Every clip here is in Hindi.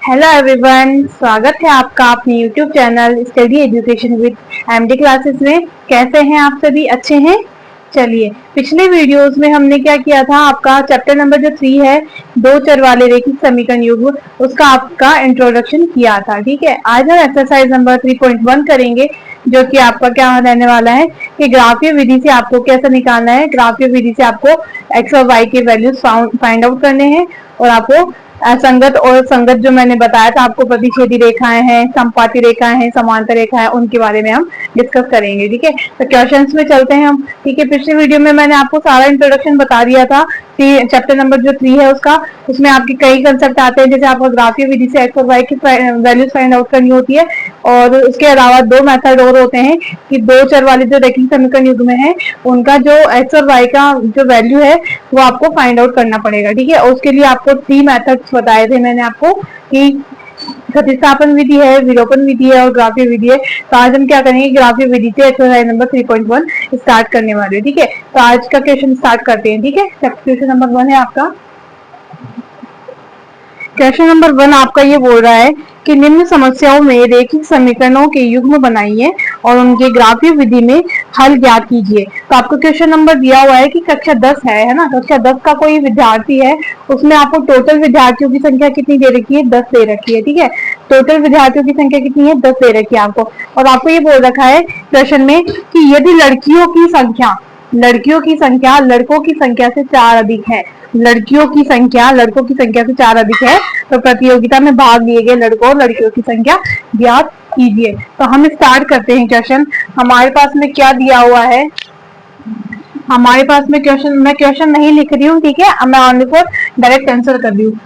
हेलो एवरीवन, स्वागत है आपका अपने YouTube channel study education with MD classes में। कैसे हैं आप सभी? अच्छे हैं। चलिए, पिछले वीडियोस में हमने क्या किया था, आपका चैप्टर नंबर जो 3 है, दो चर वाले रैखिक समीकरण युग्म, उसका आपका इंट्रोडक्शन किया था। ठीक है, आज हम एक्सरसाइज नंबर 3.1 करेंगे, जो कि आपका क्या रहने वाला है कि ग्राफीय विधि से आपको कैसे निकालना है। ग्राफीय विधि से आपको एक्स और वाई के वैल्यूज फाइंड आउट करने हैं और आपको असंगत और संगत जो मैंने बताया था आपको, प्रतिच्छेदी रेखाएं हैं, संपाती रेखाएं हैं, समांतर रेखाएं, उनके बारे में हम डिस्कस करेंगे। ठीक है, तो क्वेश्चंस में चलते हैं हम। ठीक है, पिछले वीडियो में मैंने आपको सारा इंट्रोडक्शन बता दिया था चैप्टर नंबर जो 3 है उसका। उसमें आपके कई कंसेप्ट आते हैं, जैसे आपको ग्राफीय विधि से एक्स और वाई की वैल्यूज फाइंड आउट करनी होती है, और उसके अलावा दो मेथड और होते हैं कि दो चर वाले जो रैखिक समीकरण युग्म है उनका जो एक्स और वाई का जो वैल्यू है वो आपको फाइंड आउट करना पड़ेगा। ठीक है, और उसके लिए आपको 3 मेथड्स बताए थे मैंने आपको कि प्रतिस्थापन विधि है, विलोपन विधि है और ग्राफीय विधि है। तो आज हम क्या करेंगे, ग्राफीय विधि से एक्सरसाइज नंबर 3.1 स्टार्ट करने वाले हैं। ठीक है, तो आज का क्वेश्चन स्टार्ट करते हैं। ठीक है, क्वेश्चन नंबर 1 है आपका। क्वेश्चन नंबर 1 आपका ये बोल रहा है कि निम्न समस्याओं में रैखिक समीकरणों के युग्म बनाइए और उनके ग्राफीय विधि में हल ज्ञात कीजिए। तो आपको क्वेश्चन नंबर दिया हुआ है कि कक्षा 10 है ना, कक्षा 10 का कोई विद्यार्थी है, उसमें आपको टोटल विद्यार्थियों की संख्या कितनी दे रखी है? 10 दे रखी है। ठीक है, टोटल विद्यार्थियों की संख्या कितनी है? 10 दे रखी है आपको। और आपको ये बोल रखा है प्रश्न में कि यदि लड़कियों की संख्या लड़कों की संख्या से 4 अधिक है, लड़कियों की संख्या लड़कों की संख्या से 4 अधिक है, तो प्रतियोगिता में भाग लिए गए लड़कों और लड़कियों की संख्या ज्ञात कीजिए। तो हम स्टार्ट करते हैं क्वेश्चन। हमारे पास में क्या दिया हुआ है, हमारे पास में क्वेश्चन, मैं क्वेश्चन नहीं लिख रही हूँ। ठीक है, मैं ऑनली फॉर डायरेक्ट आंसर कर रही हूँ।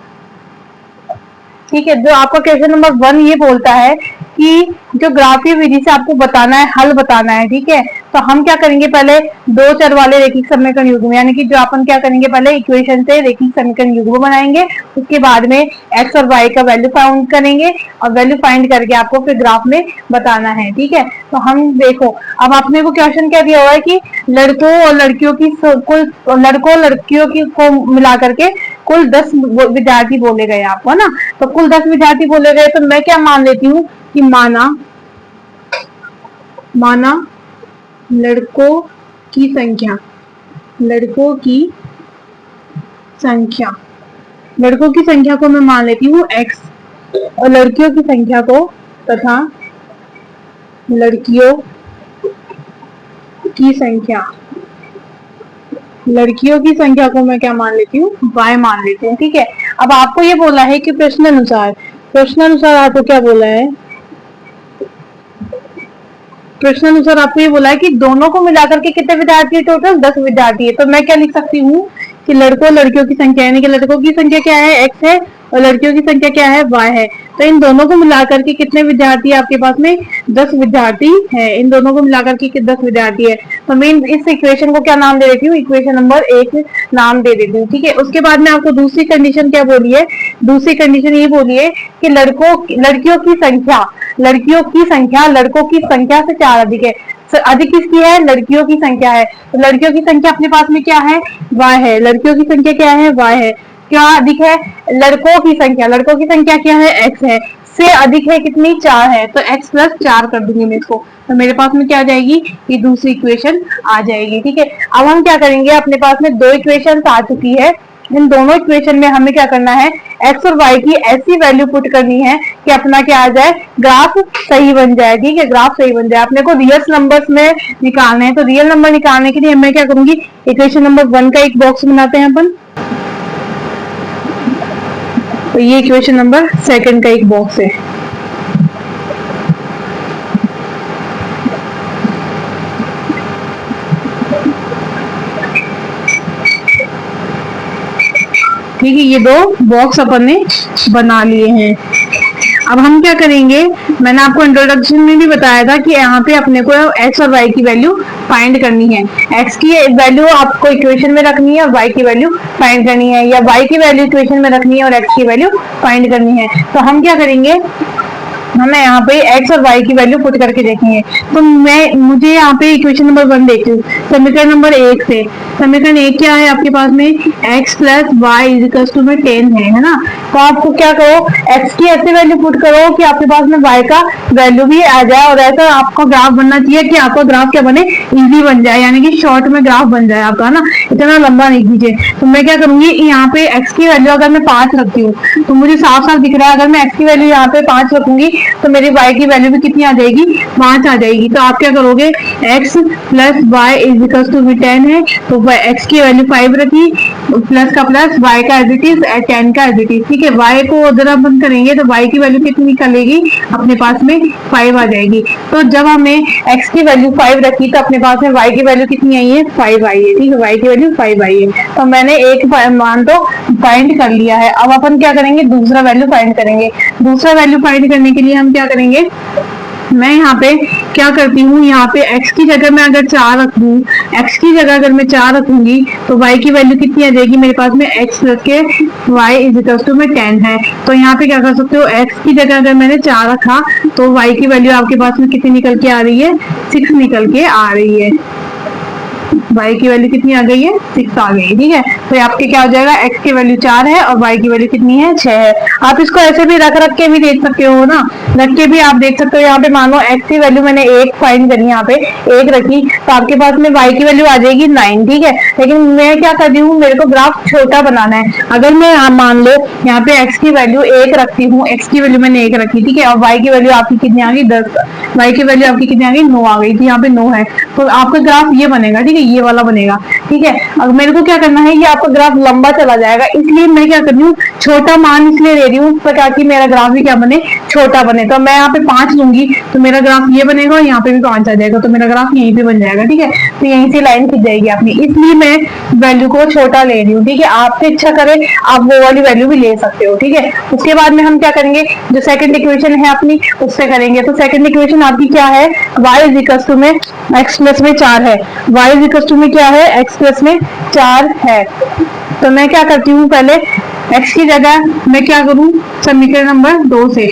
ठीक है, जो आपका क्वेश्चन नंबर 1 ये बोलता है कि जो ग्राफीय विधि से आपको बताना है, हल बताना है। ठीक है, तो हम क्या करेंगे, पहले दो चर वाले रैखिक समीकरण युग्म, यानी कि जो अपन क्या करेंगे, पहले इक्वेशन से रैखिक समीकरण युग्म बनाएंगे, उसके बाद में एक्स और वाई का वैल्यू फाइंड करेंगे और वैल्यू फाइंड करके आपको फिर ग्राफ में बताना है। ठीक है, तो हम देखो, अब आपने को क्वेश्चन क्या दिया हुआ है कि लड़कों और लड़कियों की कुल, लड़कों लड़कियों की को मिला करके कुल 10 विद्यार्थी बोले गए आपको ना। तो कुल 10 विद्यार्थी बोले गए, तो मैं क्या मान लेती हूँ कि माना लड़कों की संख्या को मैं मान लेती हूँ x, और लड़कियों की संख्या को तथा लड़कियों की संख्या को मैं क्या मान लेती हूँ? y मान लेती हूँ। ठीक है, अब आपको ये बोला है कि प्रश्नानुसार आपको क्या बोला है, प्रश्नानुसार आपको ये बोला है कि दोनों को मिलाकर के कितने विद्यार्थी है? टोटल 10 विद्यार्थी है। तो मैं क्या लिख सकती हूँ कि लड़कों लड़कियों की संख्या, यानी कि लड़कों की संख्या क्या है? x है, और लड़कियों की संख्या क्या है? y है। तो इन दोनों को मिलाकर के कितने विद्यार्थी आपके पास में? 10 विद्यार्थी है। इन दोनों को मिलाकर के 10 विद्यार्थी है। तो मैं इस इक्वेशन को क्या नाम दे देती हूँ? इक्वेशन नंबर 1 नाम दे देती हूँ। ठीक है, उसके बाद में आपको दूसरी कंडीशन क्या बोली है? दूसरी कंडीशन ये बोली है कि लड़कों की संख्या से 4 अधिक है। अधिक किसकी है? लड़कियों की संख्या है। तो लड़कियों की संख्या अपने पास में क्या है? y है। लड़कियों की संख्या क्या है? y है। क्या अधिक है? लड़कों की संख्या क्या है? x है। से अधिक है कितनी? 4 है। तो x प्लस 4 कर दूंगी मैं इसको, तो मेरे पास में क्या आ जाएगी? ये दूसरी इक्वेशन आ जाएगी। ठीक है, अब हम क्या करेंगे, अपने पास में दो इक्वेशन आ चुकी है। इन दोनों इक्वेशन में हमें क्या करना है, x और y की ऐसी वैल्यू पुट करनी है कि अपना क्या आ जाए, ग्राफ सही बन जाए। ठीक है, ग्राफ सही बन जाए। अपने को रियल नंबर्स में निकालने हैं, तो रियल नंबर निकालने के लिए मैं क्या करूंगी, इक्वेशन नंबर 1 का एक बॉक्स बनाते हैं अपन, तो ये इक्वेशन नंबर 2 का एक बॉक्स है। ठीक है, ये दो बॉक्स अपन ने बना लिए हैं। अब हम क्या करेंगे, मैंने आपको इंट्रोडक्शन में भी बताया था कि यहाँ पे अपने को x और y की वैल्यू फाइंड करनी है। x की वैल्यू आपको इक्वेशन में रखनी है और y की वैल्यू फाइंड करनी है, या y की वैल्यू इक्वेशन में रखनी है और x की वैल्यू फाइंड करनी है। तो हम क्या करेंगे, हमें यहाँ पे x और y की वैल्यू पुट करके देखेंगे। तो मुझे यहाँ पे इक्वेशन नंबर 1 देखती हूँ, समीकरण नंबर 1 से। समीकरण 1 क्या है आपके पास में, x plus y is equal to में 10 है ना। तो आपको क्या करो, x की ऐसे वैल्यू पुट करो कि आपके पास में y का वैल्यू भी आ जाए, और ऐसा आपका ग्राफ बनना चाहिए कि आपका ग्राफ क्या बने, इजी बन जाए, यानी कि शॉर्ट में ग्राफ बन जाए आपका ना, इतना लंबा नहीं कीजिए। तो मैं क्या करूंगी, यहाँ पे x की वैल्यू अगर मैं 5 रखती हूँ तो मुझे साफ साफ दिख रहा है, अगर मैं x की वैल्यू यहाँ पे 5 रखूंगी तो मेरी y की वैल्यू भी कितनी आ जाएगी, 5 आ जाएगी। तो आप क्या करोगे, x plus y is equal to 10 है, तो x की वैल्यू 5 रखी, प्लस का प्लस, y का एज इट इज, 10 का एज इट इज, ठीक है। y को अगर आप बंद करेंगे तो y की वैल्यू कितनी निकलेगी, अपने पास में 5 आ जाएगी। तो जब हमने x की वैल्यू 5 रखी तो अपने पास में y की वैल्यू कितनी आई है, 5 आई है, ठीक है, y की वैल्यू 5 आई है। तो मैंने एक मान तो फाइंड कर लिया है। अब अपन क्या करेंगे, दूसरा वैल्यू फाइंड करेंगे। दूसरा वैल्यू फाइंड करने के लिए हम क्या करेंगे, मैं यहाँ पे क्या करती हूँ, यहाँ पे x की जगह मैं अगर 4 रख दूँ, x की जगह अगर मैं 4 रखूंगी तो y की वैल्यू कितनी आ जाएगी मेरे पास में, x प्लस के y इज इक्वल टू में 10 है। तो यहाँ पे क्या कर सकते हो, x की जगह अगर मैंने 4 रखा तो y की वैल्यू आपके पास में कितनी निकल के आ रही है, 6 निकल के आ रही है। y की वैल्यू कितनी आ गई है, 6 आ गई, ठीक है। तो आपके क्या हो जाएगा, x की वैल्यू 4 है और y की वैल्यू कितनी है, 6 है। आप इसको ऐसे भी रख रख के भी देख सकते हो ना, रख के भी आप देख सकते हो। यहाँ पे मान लो x की वैल्यू मैंने 1 फाइंड करी, यहाँ पे 1 रखी, तो आपके पास में y की वैल्यू आ जाएगी 9, ठीक है। लेकिन मैं क्या कर रही हूँ, मेरे को ग्राफ छोटा बनाना है। अगर मैं मान लो यहाँ पे x की वैल्यू 1 रखती हूँ, x की वैल्यू मैंने 1 रखी, ठीक है, और y की वैल्यू आपकी कितनी आ गई, 10, y की वैल्यू आपकी कितनी आ गई, 9 आ गई थी, यहाँ पे 9 है। तो आपका ग्राफ ये बनेगा, ठीक है, ये वाला बनेगा, ठीक है। अब मेरे को क्या करना है, ये आपका ग्राफ लंबा चला जाएगा, इसलिए मैं क्या कर रही हूँ, छोटा मान इसलिए ले रही हूँ ताकि मेरा ग्राफ भी क्या बने, छोटा बने। तो मैं यहाँ पे 5 लूंगी तो मेरा ग्राफ ये बनेगा, और यहाँ पे भी 5 आ जाएगा, तो मेरा ग्राफ यहीं पे बन जाएगा, ठीक है। तो यहीं से लाइन खिंच जाएगी अपनी, इसलिए मैं वैल्यू को छोटा ले रही हूँ, ठीक है। आपसे इच्छा करे आप वो वाली वैल्यू भी ले सकते हो, ठीक है। उसके बाद में हम क्या करेंगे, जो सेकंड इक्वेशन है अपनी, उससे करेंगे। तो सेकंड इक्वेशन आपकी क्या है, y इज इक्वल टू में x प्लस में 4 है, y इज इक्वल टू में क्या है, x प्लस में 4 है। तो मैं क्या करती हूँ, पहले x की जगह मैं क्या करूँ, समीकरण नंबर 2 से,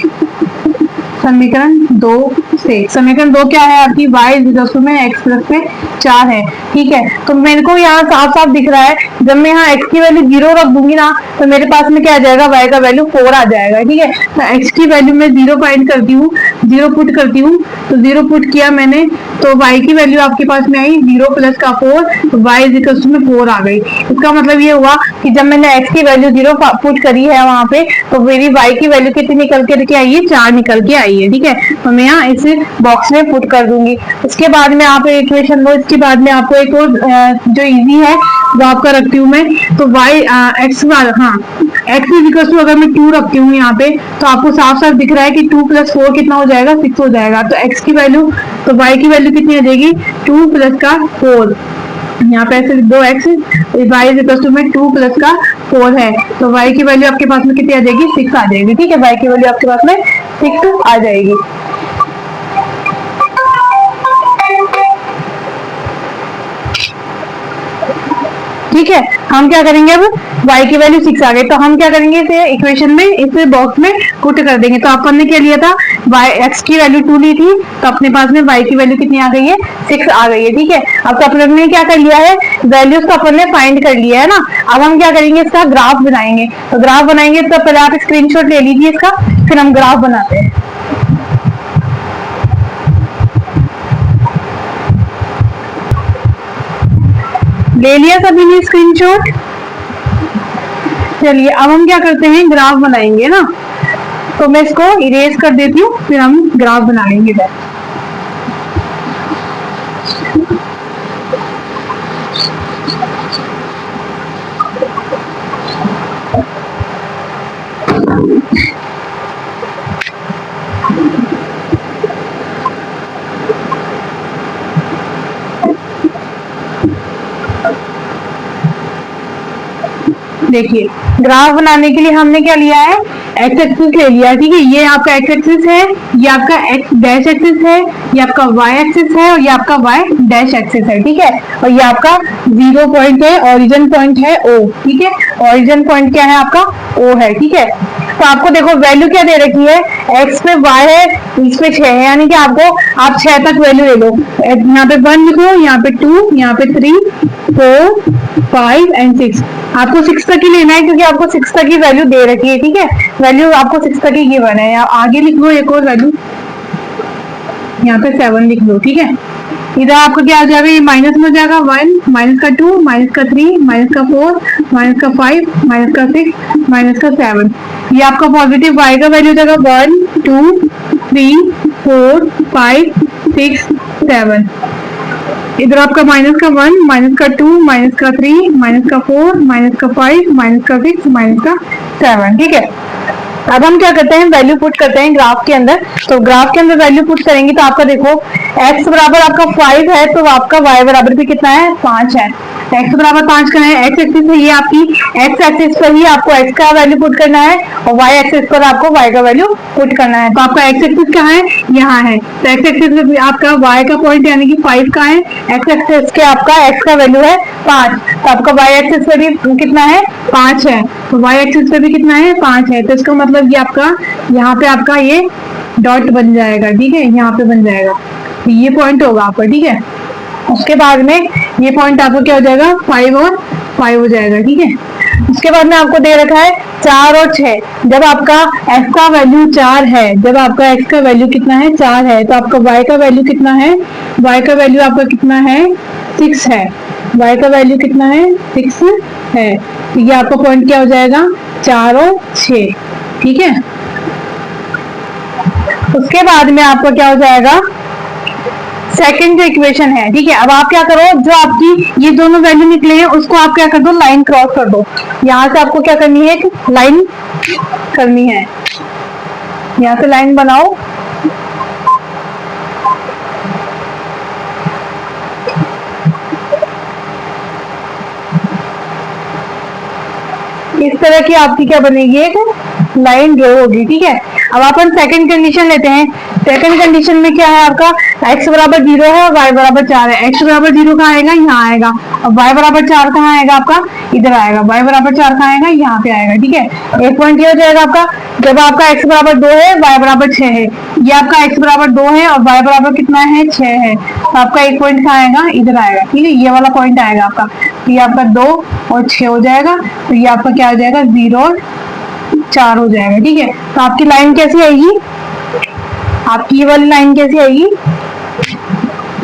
समीकरण 2 से, समीकरण 2 क्या है आपकी, y इज इक्वल टू में x प्लस में 4 है, ठीक है। तो मेरे को यहाँ साफ साफ दिख रहा है, जब मैं यहाँ x की वैल्यू 0 रख दूंगी ना तो मेरे पास में क्या आ जाएगा, y का वैल्यू 4 आ जाएगा, ठीक है। तो x की वैल्यू में 0 फाइंड करती हूँ, 0 पुट करती हूँ, तो 0 पुट किया मैंने, तो y की वैल्यू आपके पास में आई 0 प्लस का 4, तो y इज इक्वल टू में 4 आ गई। इसका मतलब ये हुआ कि जब मैंने x की वैल्यू 0 पुट करी है वहां पे, तो मेरी y की वैल्यू कितनी निकल के आई है, 4 निकल के आई है, ठीक है। तो मैं यहाँ इस बॉक्स में पुट कर दूंगी। उसके बाद में आप इक्वेशन लो, इसके बाद में आपको एक और जो इजी है वो आपका रखती हूँ मैं, तो y x, हाँ, x इज इक्वल टू अगर मैं 2 रखती हूँ यहाँ पे, तो आपको साफ साफ दिख रहा है कि 2 प्लस 4 कितना हो जाएगा, 6 हो जाएगा। तो x की वैल्यू, तो y की वैल्यू कितनी आ जाएगी, 2 प्लस का 4, यहाँ पे ऐसे 2x, y is equal to में 2 प्लस का 4 है, तो y की वैल्यू आपके पास में कितनी आ जाएगी, 6 आ जाएगी, ठीक है। y की वैल्यू आपके पास में 6 आ जाएगी। ठीक है, हम क्या करेंगे, अब y की वैल्यू 6 आ गई, तो हम क्या करेंगे, इसे इक्वेशन में, इस बॉक्स में पुट कर देंगे। तो अपन ने क्या लिया था, x की वैल्यू 2 ली थी, तो अपने पास में y की वैल्यू कितनी आ गई है, 6 आ गई है, ठीक है। अब तो अपन ने क्या कर लिया है, वैल्यूज को अपन ने फाइंड कर लिया है ना। अब हम क्या करेंगे, इसका ग्राफ बनाएंगे। तो ग्राफ बनाएंगे तो पहले आप स्क्रीनशॉट ले लीजिए इसका, फिर हम ग्राफ बनाते हैं। ले लिया सभी ने स्क्रीनशॉट, चलिए अब हम क्या करते हैं, ग्राफ बनाएंगे ना। तो मैं इसको इरेज कर देती हूँ, फिर हम ग्राफ बना लेंगे। देखिए, ग्राफ बनाने के लिए हमने क्या लिया है, एक्स एक्सिस ले लिया, ठीक है। ये आपका एक्स एक्सिस है, ये आपका एक्स डैश एक्सिस है, ये आपका वाई एक्सिस है, और ये आपका वाई डैश एक्सिस है, ठीक है। और ये आपका 0 पॉइंट है, ओरिजिन पॉइंट है O, ठीक है। ओरिजिन पॉइंट क्या है आपका, O है, ठीक है। तो आपको देखो वैल्यू क्या दे रखी है, x पे y है, इस पे 6 है, यानी कि आपको आप 6 तक वैल्यू ले लो। यहाँ पे 1 लिख लो, यहाँ पे 2, यहाँ पे 3, 4, 5 एंड 6। आपको 6 तक ही लेना है क्योंकि आपको 6 तक ही वैल्यू दे रखी है, ठीक है। वैल्यू आपको 6 तक ही गिवन है। आगे लिख लो एक और वैल्यू, यहाँ पे 7 लिख लो, ठीक है। इधर आपका क्या आ जाएगा, ये माइनस में हो जाएगा 1, माइनस का 2, माइनस का 3, माइनस का 4, माइनस का 5, माइनस का 6, माइनस का 7। ये आपका पॉजिटिव y का वैल्यू हो जाएगा 1, 2, 3, 4, 5, 6, 7। इधर आपका माइनस का 1, माइनस का 2, माइनस का 3, माइनस का 4, माइनस का 5, माइनस का 6, माइनस का 7, ठीक है। अब हम क्या करते हैं, वैल्यू पुट करते हैं ग्राफ के अंदर। तो ग्राफ के अंदर वैल्यू पुट करेंगे तो आपका देखो x बराबर आपका 5 है, तो आपका y बराबर भी कितना है, 5 है। x बराबर 5 का है, x एक्सिस है ये आपकी, x एक्सिस पर ही आपको x का वैल्यू पुट करना है और y एक्सिस पर आपको y का वैल्यू पुट करना है। तो आपका x एक्सिस कहाँ है, यहाँ है। तो x एक्सिस पे आपका y का पॉइंट यानी कि 5 का है, x एक्सिस के आपका x का वैल्यू है 5, तो आपका y एक्सिस पे भी कितना है, 5 है। तो y एक्सिस पे भी कितना है, 5 है। तो इसका मतलब ये आपका यहाँ पे आपका ये डॉट बन जाएगा, ठीक है, यहाँ पे बन जाएगा, तो ये पॉइंट होगा आपका, ठीक है। उसके बाद में ये पॉइंट आपको क्या हो जाएगा, 5 और 5 हो जाएगा, ठीक है। उसके बाद में आपको दे रखा है 4 और 6। जब आपका x का वैल्यू 4 है, जब आपका x का वैल्यू कितना है, 4 है, तो आपका y का वैल्यू कितना है, y का वैल्यू आपका कितना है, 6 है। y का वैल्यू कितना है, 6 है। तो ये आपका पॉइंट क्या हो जाएगा, 4 और 6, ठीक है। उसके बाद में आपका क्या हो जाएगा, सेकंड जो इक्वेशन है, ठीक है। अब आप क्या करो, जो आपकी ये दोनों वैल्यू निकले हैं उसको आप क्या कर दो, लाइन क्रॉस कर दो। यहाँ से आपको क्या करनी है, एक लाइन करनी है, यहाँ से लाइन बनाओ। इस तरह की आपकी क्या बनेगी, एक लाइन ड्रॉ होगी, ठीक है। अब अपन सेकंड कंडीशन लेते हैं। सेकंड कंडीशन में क्या है, आपका x बराबर 0 है और y बराबर 4 है। x बराबर 0 कहाँ आएगा, यहाँ आएगा, और y बराबर 4 कहाँ आएगा आपका, इधर आएगा। y बराबर 4 कहाँ आएगा, यहाँ पे आएगा, ठीक है। एक पॉइंट ये हो जाएगा आपका, जब आपका x बराबर 2 है, y बराबर 6 है। ये आपका x बराबर 2 है और y बराबर कितना है, 6 है, तो आपका एक पॉइंट कहाँ आएगा, इधर आएगा, ठीक है। ये वाला पॉइंट आएगा आपका, ये आपका 2 और 6 हो जाएगा, तो ये आपका क्या हो जाएगा, 0 और 4 हो जाएगा, ठीक है। तो आपकी लाइन कैसी आएगी, आपकी ये वाली लाइन कैसी आएगी,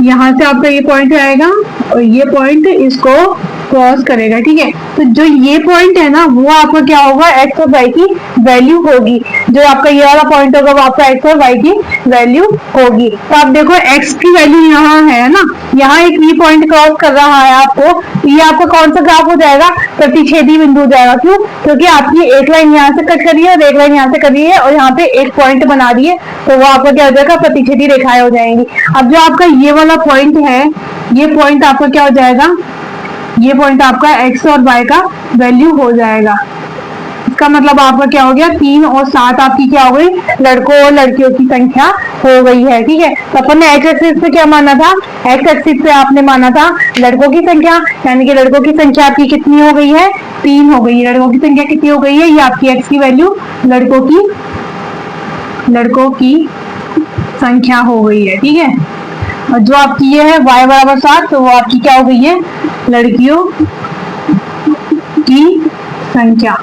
यहाँ से आपका ये पॉइंट आएगा और ये पॉइंट इसको क्रॉस करेगा, ठीक है। तो जो ये पॉइंट है ना, वो आपका क्या होगा, x और y की वैल्यू होगी। जो आपका ये वाला पॉइंट होगा वो आपका x और y की वैल्यू होगी। तो आप देखो x की वैल्यू यहाँ है ना, यहाँ एक ये पॉइंट क्रॉस कर रहा है आपको, ये आपका कौन सा ग्राफ हो जाएगा, प्रतिच्छेदी बिंदु हो जाएगा। क्यों, क्योंकि आपकी एक लाइन यहाँ से कट करी है और एक लाइन यहाँ से करी है और यहाँ पे एक पॉइंट बना दी है, तो वो आपका क्या हो जाएगा, प्रतिच्छेदी रेखाएं हो जाएंगी। अब जो आपका ये वाला पॉइंट है, ये पॉइंट आपका क्या हो जाएगा, ये पॉइंट आपका x और y का वैल्यू हो जाएगा। इसका मतलब आपका क्या हो गया, 3 और 7 आपकी क्या हो गई, लड़कों और लड़कियों की संख्या हो गई है, ठीक है। तो अपन ने x एक्सिस पे क्या माना था, x एक्सिस पे आपने माना था लड़कों की संख्या, यानी कि लड़कों की संख्या आपकी कितनी हो गई है, 3 हो गई है। लड़कों की संख्या कितनी हो गई है, ये आपकी x की वैल्यू लड़कों की संख्या हो गई है, ठीक है। और जो आपकी ये है y बराबर 7, तो वो आपकी क्या हो गई है, लड़कियों की संख्या।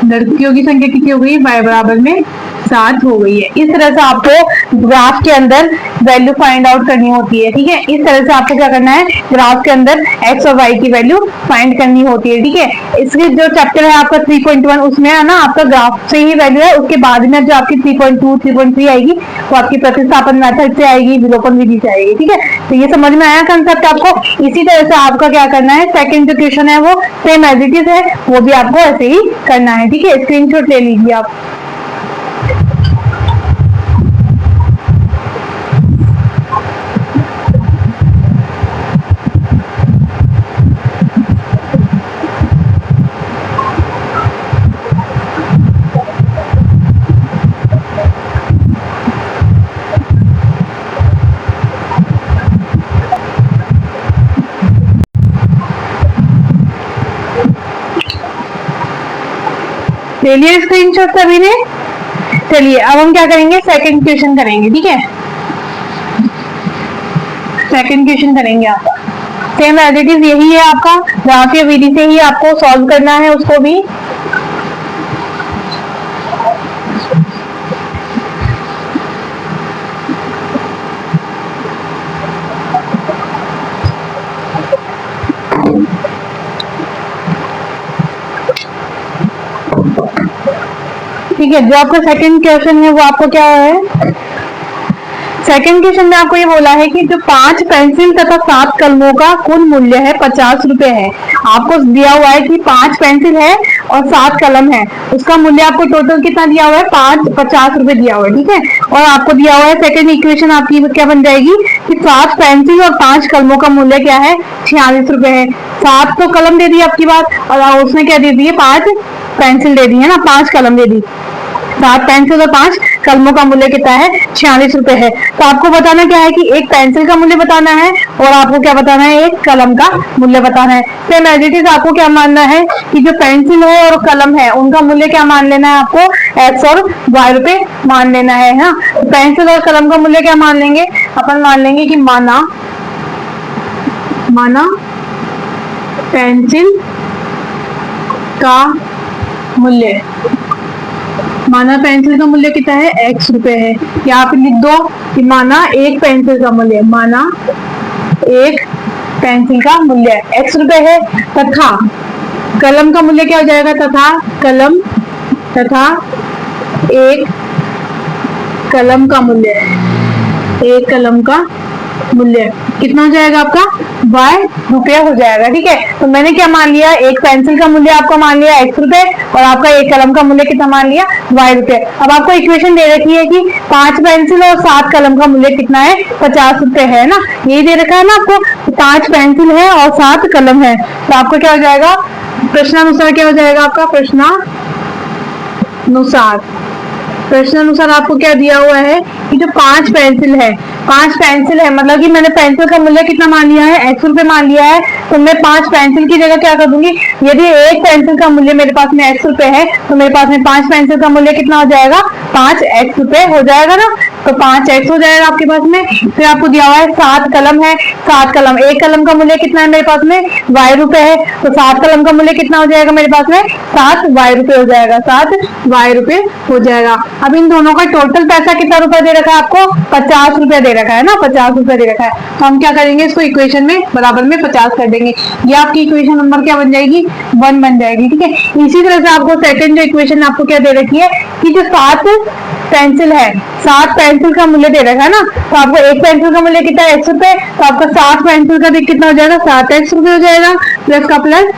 लड़कियों की संख्या कितनी हो गई, y बराबर में 7 हो गई है। इस तरह से आपको ग्राफ के अंदर वैल्यू फाइंड आउट करनी होती है, ठीक है। इस तरह से आपको क्या करना है, ग्राफ के अंदर x और y की वैल्यू फाइंड करनी होती है, ठीक है। इसके जो चैप्टर है आपका 3.1, उसमें है ना आपका ग्राफ से ही वैल्यू है। उसके बाद में जो आपकी 3.2, 3.3 आएगी, वो आपकी प्रतिस्थापन मेथड से आएगी, विलोपन विधि से आएगी, ठीक है। तो ये समझ में आया कंसेप्ट आपको। इसी तरह से आपका क्या करना है, सेकंड जो क्वेश्चन है वो सेम एज इट इज है, वो भी आपको ऐसे ही करना है, ठीक है। स्क्रीनशॉट ले लीजिए आप। ले लिया स्क्रीनशॉट सभी ने? चलिए अब हम क्या करेंगे, सेकंड क्वेश्चन करेंगे। ठीक है, सेकंड क्वेश्चन करेंगे आपका। सेम एज इट इज यही है आपका, ग्राफीय विधि से ही आपको सॉल्व करना है उसको भी। ठीक है, जो आपका सेकंड क्वेश्चन है वो आपको क्या है, सेकंड क्वेश्चन में आपको ये बोला है कि जो 5 पेंसिल तथा 7 कलमों का कुल मूल्य है 50 रुपए है। आपको दिया हुआ है कि 5 पेंसिल है और 7 कलम है, उसका मूल्य आपको टोटल कितना दिया हुआ है, 50 रुपए दिया हुआ है। ठीक है, और आपको दिया हुआ है सेकंड इक्वेशन आपकी क्या बन जाएगी कि 7 पेंसिल और 5 कलमों का मूल्य क्या है, 46 रुपए है। 7 तो कलम दे दी आपकी बात, और उसने क्या दे दी है, 5 पेंसिल दे दी है ना, 5 कलम दे दी। 7 पेंसिल और 5 कलमों का मूल्य कितना है, 46 रुपए है। तो आपको बताना क्या है कि एक पेंसिल का मूल्य बताना है और आपको क्या बताना है, एक कलम का मूल्य बताना है। सेम एज इट इज आपको क्या मानना है कि जो पेंसिल है और कलम है उनका मूल्य क्या मान लेना है, आपको एक्स और वाई रुपए मान लेना है। हाँ, पेंसिल और कलम का मूल्य क्या मान लेंगे, अपन मान लेंगे कि माना पेंसिल का मूल्य, माना पेंसिल का मूल्य कितना है, एक्स रुपए है। यहाँ पे लिख दो कि माना एक पेंसिल का मूल्य, माना एक पेंसिल का मूल्य एक्स रुपए है, तथा कलम का मूल्य क्या हो जाएगा, तथा एक कलम का मूल्य, एक कलम का मूल्य कितना हो जाएगा आपका, वाई रुपया हो जाएगा। ठीक है, तो मैंने क्या मान लिया, एक पेंसिल का मूल्य आपका मान लिया एक्स रुपए और आपका एक कलम का मूल्य कितना मान लिया, वाई रुपए। अब आपको इक्वेशन दे रखी है कि 5 पेंसिल और 7 कलम का मूल्य कितना है, 50 रुपए है ना, यही दे रखा है ना आपको। 5 पेंसिल है और 7 कलम है, तो आपको क्या हो जाएगा, प्रश्नानुसार क्या हो जाएगा आपका, प्रश्नानुसार आपको क्या दिया हुआ है कि जो 5 पेंसिल है, 5 पेंसिल है मतलब कि मैंने पेंसिल का मूल्य कितना मान लिया है, एक्स रुपए मान लिया है, तो मैं 5 पेंसिल की जगह क्या कर दूंगी, यदि एक पेंसिल का मूल्य मेरे पास में एक्स रुपए है तो मेरे पास में 5 पेंसिल का मूल्य कितना हो जाएगा, 5 एक्स रुपए हो जाएगा ना, तो 5 एक्स हो जाएगा आपके पास में। फिर आपको दिया हुआ है 7 कलम है, 7 कलम, एक कलम का मूल्य कितना है मेरे पास में, वाई रुपए है, तो 7 कलम का मूल्य कितना हो जाएगा मेरे पास में, 7 वाई रुपए हो जाएगा, 7 वाई रुपए हो जाएगा। अब इन दोनों का टोटल पैसा कितना रुपए दे रखा है आपको, 50 रुपए दे रखा है ना, 50 रुपए दे रखा है। तो हम क्या करेंगे, इसको इक्वेशन में बराबर में 50 कर देंगे, ये आपकी इक्वेशन नंबर क्या बन जाएगी, 1 बन जाएगी। ठीक है, इसी तरह से आपको सेकंड जो इक्वेशन आपको क्या दे रखी है कि जो 7 पेंसिल है, 7 पेंसिल का मूल्य दे रखा है ना, तो आपको एक पेंसिल का मूल्य कितना है, एक्स रुपए, तो आपका 7 पेंसिल का कितना हो जाएगा, 7 एक्स रुपए हो जाएगा, प्लस का प्लस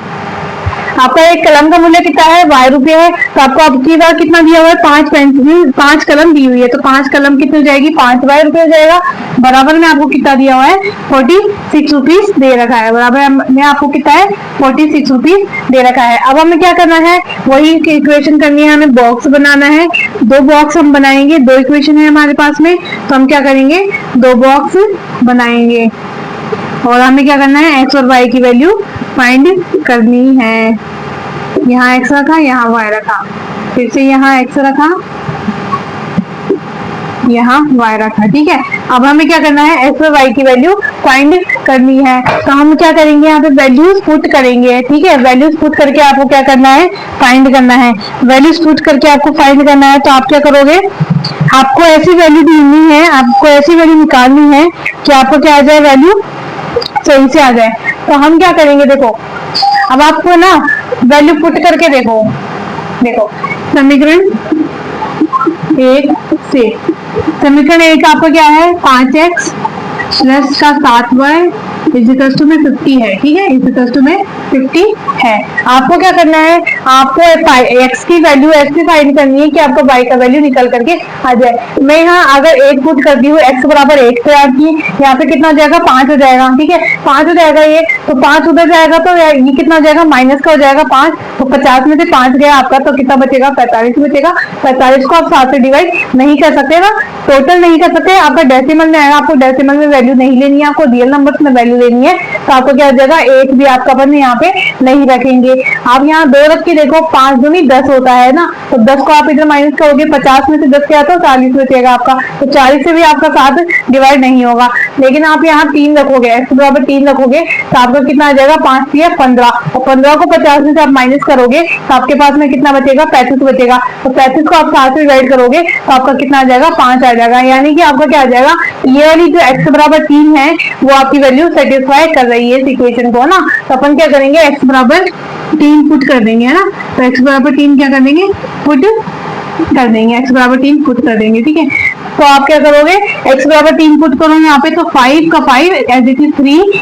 आपका एक कलम का मूल्य कितना है, वाई रुपये है, तो आपको अब की बार कितना दिया हुआ है, 5 पेंसिल 5 कलम दी हुई है, तो 5 कलम कितनी हो जाएगी, 5 वाई रुपये हो जाएगा। बराबर में आपको कितना दिया हुआ है, 46 रुपीज दे रखा है, बराबर में आपको कितना है, 46 रुपीज दे रखा है। अब हमें क्या करना है, वही इक्वेशन करनी है, हमें बॉक्स बनाना है, 2 बॉक्स हम बनाएंगे, 2 इक्वेशन है हमारे पास में, तो हम क्या करेंगे, 2 बॉक्स बनाएंगे और हमें क्या करना है, एक्स और वाई की वैल्यू फाइंड करनी है। यहाँ एक्स रखा, यहाँ वाई रखा, फिर से यहाँ एक्स रखा, यहाँ वाई रखा। ठीक है, अब हमें क्या करना है, एक्स और वाई की वैल्यू फाइंड करनी है, तो हम क्या करेंगे, यहाँ पे वैल्यूज पुट करेंगे। ठीक है, वैल्यूज पुट करके आपको क्या करना है, फाइंड करना है। वैल्यूज पुट करके आपको फाइंड करना है, तो आप क्या करोगे, आपको ऐसी वैल्यू ढूंढनी है, आपको ऐसी वैल्यू निकालनी है कि आपको क्या आ जाए, वैल्यू सही से आ जाए। तो हम क्या करेंगे, देखो अब आपको ना वैल्यू पुट करके देखो समीकरण 1 से, समीकरण 1 आपका क्या है, 5x प्लस का 7y इजिकल्स टू में 50 है। ठीक है, इजिकल्स टू में 50 है। आपको क्या करना है, आपको x की वैल्यू ऐसे फाइंड करनी है कि आपको y का वैल्यू निकल करके आ जाए। मैं यहाँ अगर 1 पुट कर दी हूँ, x बराबर 1 से आपकी यहाँ पे कितना हो जाएगा, 5 हो जाएगा। ठीक है, 5 हो जाएगा, ये तो 5 उधर जाएगा तो ये कितना हो जाएगा, माइनस का हो जाएगा 5, तो 50 में से 5 गया आपका, तो कितना बचेगा, 45 बचेगा। 45 को आप 7 से डिवाइड नहीं कर सकते ना, टोटल नहीं कर सकते, आपका डेसिमल में आएगा, आपको डेसिमल में वैल्यू नहीं लेनी है, आपको रियल नंबर में वैल्यू वैल्यू लेनी है, तो आपको क्या हो जाएगा, एक भी आपका अपन यहाँ पे नहीं रखेंगे। आप यहाँ 2 रख के देखो, 5 दूनी 10 होता है ना, तो 10 को आप इधर माइनस करोगे, 50 में से 10 क्या आता है, 40 बचेगा आपका, तो 40 से भी आपका 7 डिवाइड नहीं होगा। लेकिन आप यहाँ 3 रखोगे, x बराबर 3 रखोगे, तो आपका कितना आ जाएगा, 5 3 15, और 15 को 50 में से आप माइनस करोगे तो आपके पास में कितना बचेगा, 35 बचेगा। तो 35 को आप 7 से डिवाइड करोगे तो आपका कितना आ जाएगा, 5 आ जाएगा। यानी कि आपका क्या आ जाएगा, ये वाली जो x बराबर 3 है वो आपकी वैल्यू सेटिस्फाई कर रही है इस इक्वेशन को, है ना। तो अपन क्या करेंगे, x बराबर 3 पुट कर देंगे, है ना। तो x बराबर 3 क्या कर देंगे, पुट कर देंगे, x बराबर 3 पुट कर देंगे, ठीक है। तो आप क्या करोगे, x बराबर 3 पुट करो यहाँ पे, तो 5 का 5 as it is 3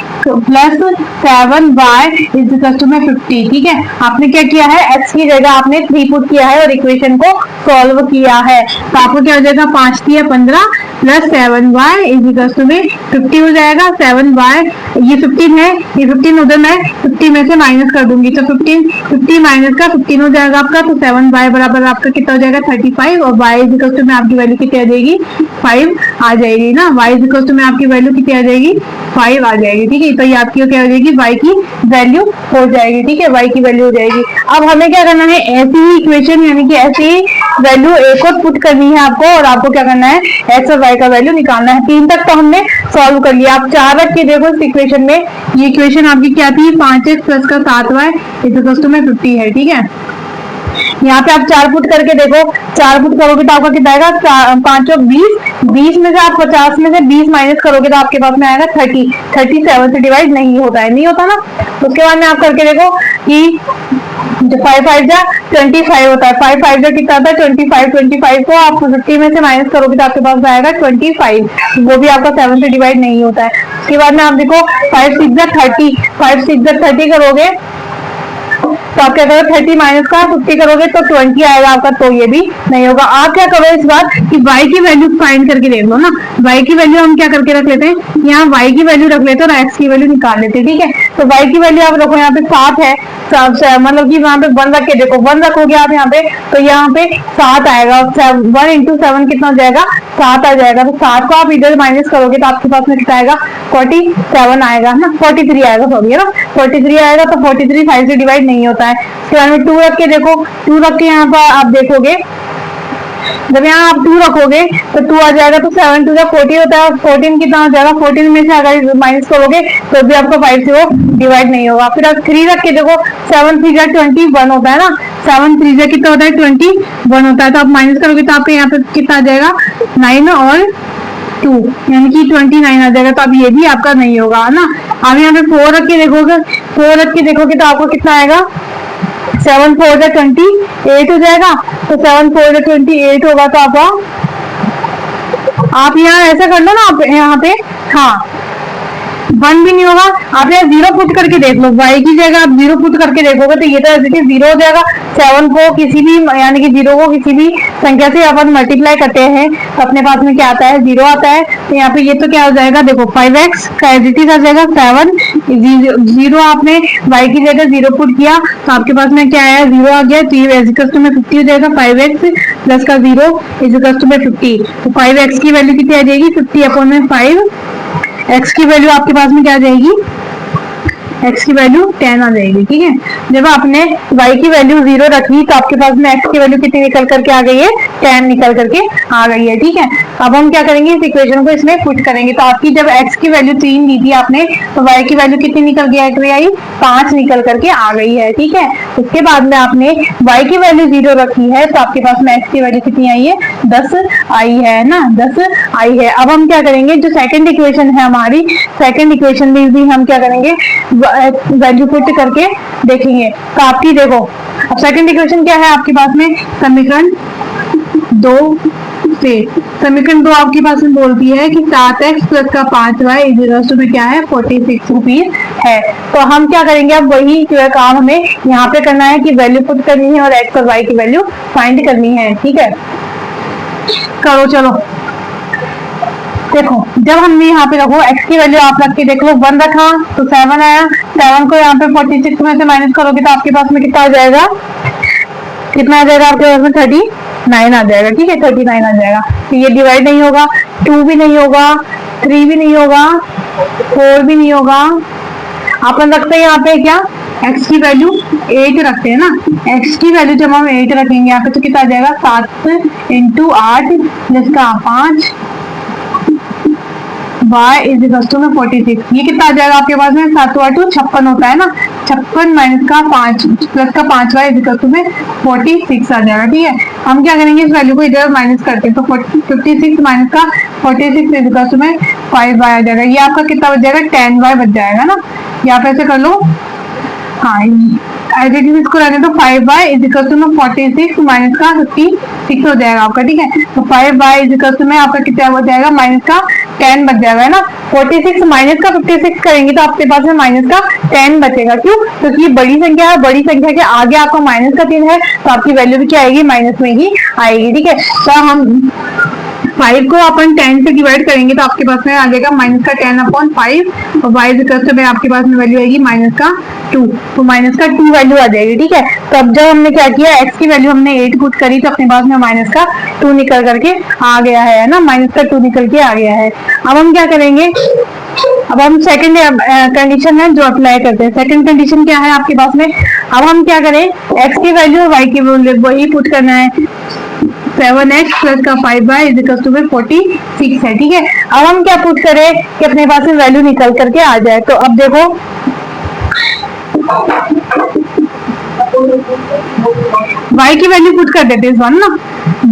plus 7y is equal to में 50, ठीक है। आपने क्या किया है, x की जगह आपने 3 पुट किया है और इक्वेशन को सॉल्व किया है, तो आपको क्या हो जाएगा, 5 3 15 plus 7y is equal to में 50 हो जाएगा। 7y ये 15 है, ये 15 उधर मैं 50 में से माइनस कर दूंगी, तो 50 माइनस का 15 हो जाएगा आपका, तो 7y बराबर आपका कितना हो जाएगा, 35, और y इज इक्वल टू में आपकी वैल्यू कितनी आ जाएगी, 5 आ जाएगी ना। y इज इक्वल टू में आपकी वैल्यू कितनी आ जाएगी, 5 आ जाएगी, ठीक है। तो ये आपकी क्या हो जाएगी, y की वैल्यू हो जाएगी, ठीक है, y की वैल्यू हो जाएगी। अब हमें क्या करना है, ऐसी ही इक्वेशन यानी कि ऐसी ही वैल्यू एक और पुट करनी है आपको, और आपको क्या करना है, x और y का वैल्यू निकालना है। 3 तक तो हमने सॉल्व कर लिया, आप 4 रख के देखो इस इक्वेशन में, ये इक्वेशन आपकी क्या थी, 5x प्लस का 7y इज इक्वल टू में 50 है, ठीक है। यहाँ पे आप 4 पुट करके देखो, 4 पुट करोगे तो आपका कितना आएगा, 5 और 20, 20 में से आप 50 में से 20 माइनस करोगे तो आपके पास में आएगा 30, 37 से डिवाइड नहीं होता है, नहीं होता ना। उसके बाद में आप करके देखो कि जो 5 5 जा 25 होता है, 5 5 जा कितना आता है, 25, 25 को आप 50 में से माइनस करोगे तो आपके पास आएगा 25, वो भी आपका 7 से डिवाइड नहीं होता है। उसके बाद में आप देखो 5 6 जा 30, 5 6 जा 30 करोगे तो आप क्या करोगे, 30 माइनस का 50 करोगे तो 20 आएगा आपका, तो ये भी नहीं होगा। आप क्या करो इस बार कि y की वैल्यू फाइंड करके देख लो ना, y की वैल्यू हम क्या करके रख लेते हैं, यहाँ y की वैल्यू रख लेते हैं और x की वैल्यू निकाल लेते हैं, ठीक है। तो y की वैल्यू आप रखो, यहाँ पे 7 है, मतलब कि वहां पे 1 रख के देखो, 1 रखोगे आप यहाँ पे, तो यहाँ पे 7 आएगा, 1 इंटू 7 कितना हो जाएगा, 7 आ जाएगा। तो 7 को आप इधर माइनस करोगे तो आपके पास में कितना आएगा, 47 आएगा ना, 43 आएगा, सॉरी है ना, 43 आएगा। तो 43 5 से डिवाइड नहीं होता है। उसके बाद में 2 रख के देखो, 2 रख के यहाँ पर आप देखोगे, जब यहाँ आप 2 रखोगे तो 2 आ जाएगा, तो 7 2 14 होता है, 14 कितना हो जाएगा, 14 में से अगर माइनस करोगे तो भी आपका 5 से वो डिवाइड नहीं होगा। फिर आप 3 रख के देखो, 7 3 21 होता है ना, 7 3 कितना होता है, 21 होता है, तो आप माइनस करोगे तो आपके यहाँ पे कितना आ जाएगा, 9 और 2 यानी कि 29 आ जाएगा। तो अब ये भी आपका नहीं होगा, है ना। आप यहाँ पे 4 रख के देखोगे, 4 रख के देखोगे तो आपको कितना आएगा, 7 4 28 हो जाएगा, तो 7 4 28 होगा। तो आप यहाँ ऐसा कर लो ना, आप यहाँ पे, हाँ 1 भी नहीं होगा, आप यहाँ 0 पुट करके देख लो, y की जगह आप 0 पुट करके देखोगे तो ये तो ऐसे 0 हो जाएगा। 7 को किसी भी यानी कि 0 को किसी भी संख्या से अपन मल्टीप्लाई करते हैं तो अपने पास में क्या आता है, 0 आता है। तो यहाँ पे ये तो क्या हो जाएगा, देखो 5x का एडिटिव आ जाएगा 7, 0 आपने y की जगह 0 पुट किया तो आपके पास में क्या आया, 0 आ गया, तो ये इक्वल टू में 50 हो जाएगा, 5x प्लस का 0 इज इक्वल टू में 50। तो 5x की वैल्यू कितनी आ जाएगी, 50 अपॉन में 5, x की वैल्यू आपके पास में क्या आ जाएगी, x की वैल्यू 10 आ जाएगी, ठीक है। जब आपने y की वैल्यू 0 रखी तो आपके पास में x की वैल्यू कितनी निकल करके आ गई है, 10 निकल करके आ गई है, ठीक है। अब हम क्या करेंगे, इस इक्वेशन को इसमें पुट करेंगे। तो आपकी जब x की वैल्यू 3 दी थी आपने, तो y की वैल्यू कितनी निकल के आई, 5 निकल करके आ गई है, ठीक है। उसके बाद में आपने y की वैल्यू 0 रखी है तो आपके पास में x की वैल्यू कितनी आई है, 10 आई है ना, 10 आई है। अब हम क्या करेंगे, जो सेकंड इक्वेशन है हमारी, सेकंड इक्वेशन में भी हम क्या करेंगे, वैल्यू पुट करके देखेंगे। तो आपकी देखो, अब सेकंड इक्वेशन क्या है आपके पास में, समीकरण 2 से, समीकरण 2 आपके पास में बोलती है कि 7x प्लस का 5y इज इक्वल टू में क्या है, 46 रुपीज है। तो हम क्या करेंगे, अब वही जो है काम हमें यहाँ पे करना है कि वैल्यू पुट करनी है और x और y की वैल्यू फाइंड करनी है, ठीक है। करो चलो, देखो जब हमने यहाँ पे रखो x की वैल्यू आप रख के देख लो, 1 रखा तो 7 आया, 7 को यहाँ पे 46 में से माइनस करोगे तो आपके पास में कितना आ जाएगा, कितना आ जाएगा आपके पास में, 39 आ जाएगा, ठीक है, 39 आ जाएगा। तो ये डिवाइड नहीं होगा, 2 भी नहीं होगा, 3 भी नहीं होगा, 4 भी नहीं होगा। अपन रखते हैं यहाँ पे क्या, x की वैल्यू 8 रखते हैं ना। x की वैल्यू जब हम 8 रखेंगे यहाँ पे तो कितना आ जाएगा, 7 इंटू 8 जिसका 5 y इज इक्वल टू में 46। ये कितना आ जाएगा आपके पास में, 7 8 56 होता है ना, 56 माइनस का 5 प्लस का 5 y इज इक्वल टू में 46 आ जाएगा। ठीक है, हम क्या करेंगे, इस वैल्यू को इधर माइनस करते हैं तो 56 माइनस का 46 इज इक्वल टू में 5 y आ जाएगा। ये आपका कितना बच जाएगा, 10 y बच जाएगा ना। यहाँ पे ऐसे कर लो, हाँ एडिटिव इसको रहने तो 5y इज इक्वल टू में 46 माइनस का 56 हो जाएगा आपका। ठीक है, तो 5y इज इक्वल टू में आपका कितना हो जाएगा, माइनस का 10 बच जाएगा है ना। 46 माइनस का 56 करेंगे तो आपके पास में माइनस का 10 बचेगा। क्यों, क्योंकि ये बड़ी संख्या है, बड़ी संख्या के आगे आपका माइनस का 3 है तो आपकी वैल्यू भी क्या आएगी, माइनस में ही आएगी। ठीक है, तो हम 5 को अपन 10 से डिवाइड करेंगे तो आपके पास में आ जाएगा माइनस का 10/5 और y इज इक्वल टू में आपके पास में वैल्यू आएगी माइनस का 2, तो माइनस का 2 वैल्यू आ जाएगी। ठीक है, तो अब जब हमने क्या किया, x की वैल्यू हमने 8 पुट करी तो अपने पास में माइनस का 2 निकल करके आ गया है ना, माइनस का 2 निकल के आ गया है। अब हम क्या करेंगे, अब हम सेकंड कंडीशन है जो अप्लाई करते हैं। सेकंड कंडीशन क्या है आपके पास में, अब हम क्या करें, x की वैल्यू और y की वैल्यू वही पुट करना है। 7x प्लस का 5y इज इक्वल टू 46 है। ठीक है, अब हम क्या पुट करें कि अपने पास में वैल्यू निकल करके आ जाए। तो अब देखो y की वैल्यू पुट कर देते हैं इस बार ना,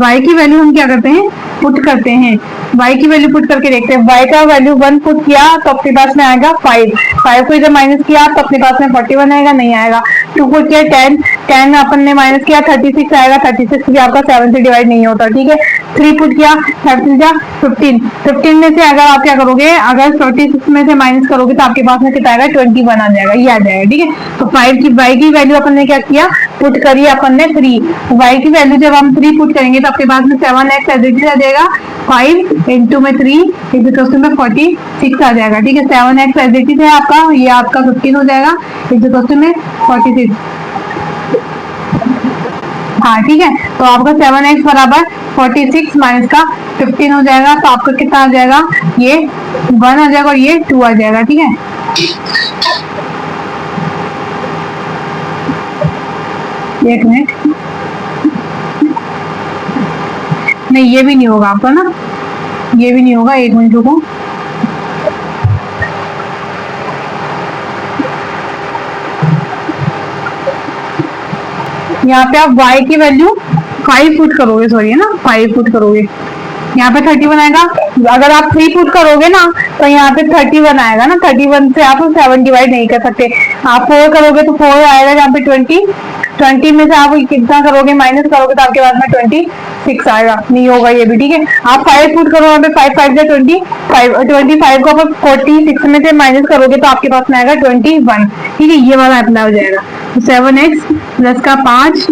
y की वैल्यू हम क्या करते हैं, पुट करते हैं। y की वैल्यू पुट करके देखते हैं, y का वैल्यू 1 पुट किया तो अपने पास में आएगा 5 को इधर माइनस किया तो अपने पास में 41 आएगा, नहीं आएगा। 2 पुट किया 10 अपन ने माइनस किया 36 आएगा, 36 भी आपका 7 से डिवाइड नहीं होता। ठीक है, 3 पुट किया 15 में से अगर आप क्या करोगे, अगर 46 में से माइनस करोगे तो आपके पास में कितना आएगा, 21 आ जाएगा, ये आ जाएगा। ठीक है, तो 5 की y की वैल्यू अपन ने क्या किया, पुट करी अपन ने 3। y की वैल्यू जब हम 3 पुट करेंगे तो आपके पास में 7x एज इट इज आ जाएगा, 5 इंटू में 3 इज इक्वल में 46 आ जाएगा। ठीक है, 7x एज इट इज है आपका, ये आपका 15 हो जाएगा इज इक्वल में 46। हाँ ठीक है, तो आपका 7x बराबर 46 माइनस का 15 हो जाएगा, तो आपका कितना आ जाएगा, ये 1 आ जाएगा और ये 2 आ जाएगा। ठीक है, एक मिनट, नहीं ये भी नहीं होगा आपका ना, ये भी नहीं होगा, एक मिनट रुको। यहाँ पे आप y की वैल्यू 5 पुट करोगे, सॉरी है ना, 5 पुट करोगे, यहाँ पे 31 आएगा। अगर आप 3 पुट करोगे ना तो यहाँ पे 31 आएगा ना, 31 से आप 7 डिवाइड नहीं कर सकते। आप 4 करोगे तो 4 आएगा, यहाँ पे 20 में से आप कितना करोगे, माइनस करोगे तो आपके पास में 26 आएगा, नहीं होगा ये भी। ठीक है, आप 5 पुट करो, यहाँ पे 5 5 से 25 को आप 46 में से माइनस करोगे तो आपके पास में आएगा 21। ठीक है, ये वाला अप्लाई हो जाएगा। तो 7x प्लस का 5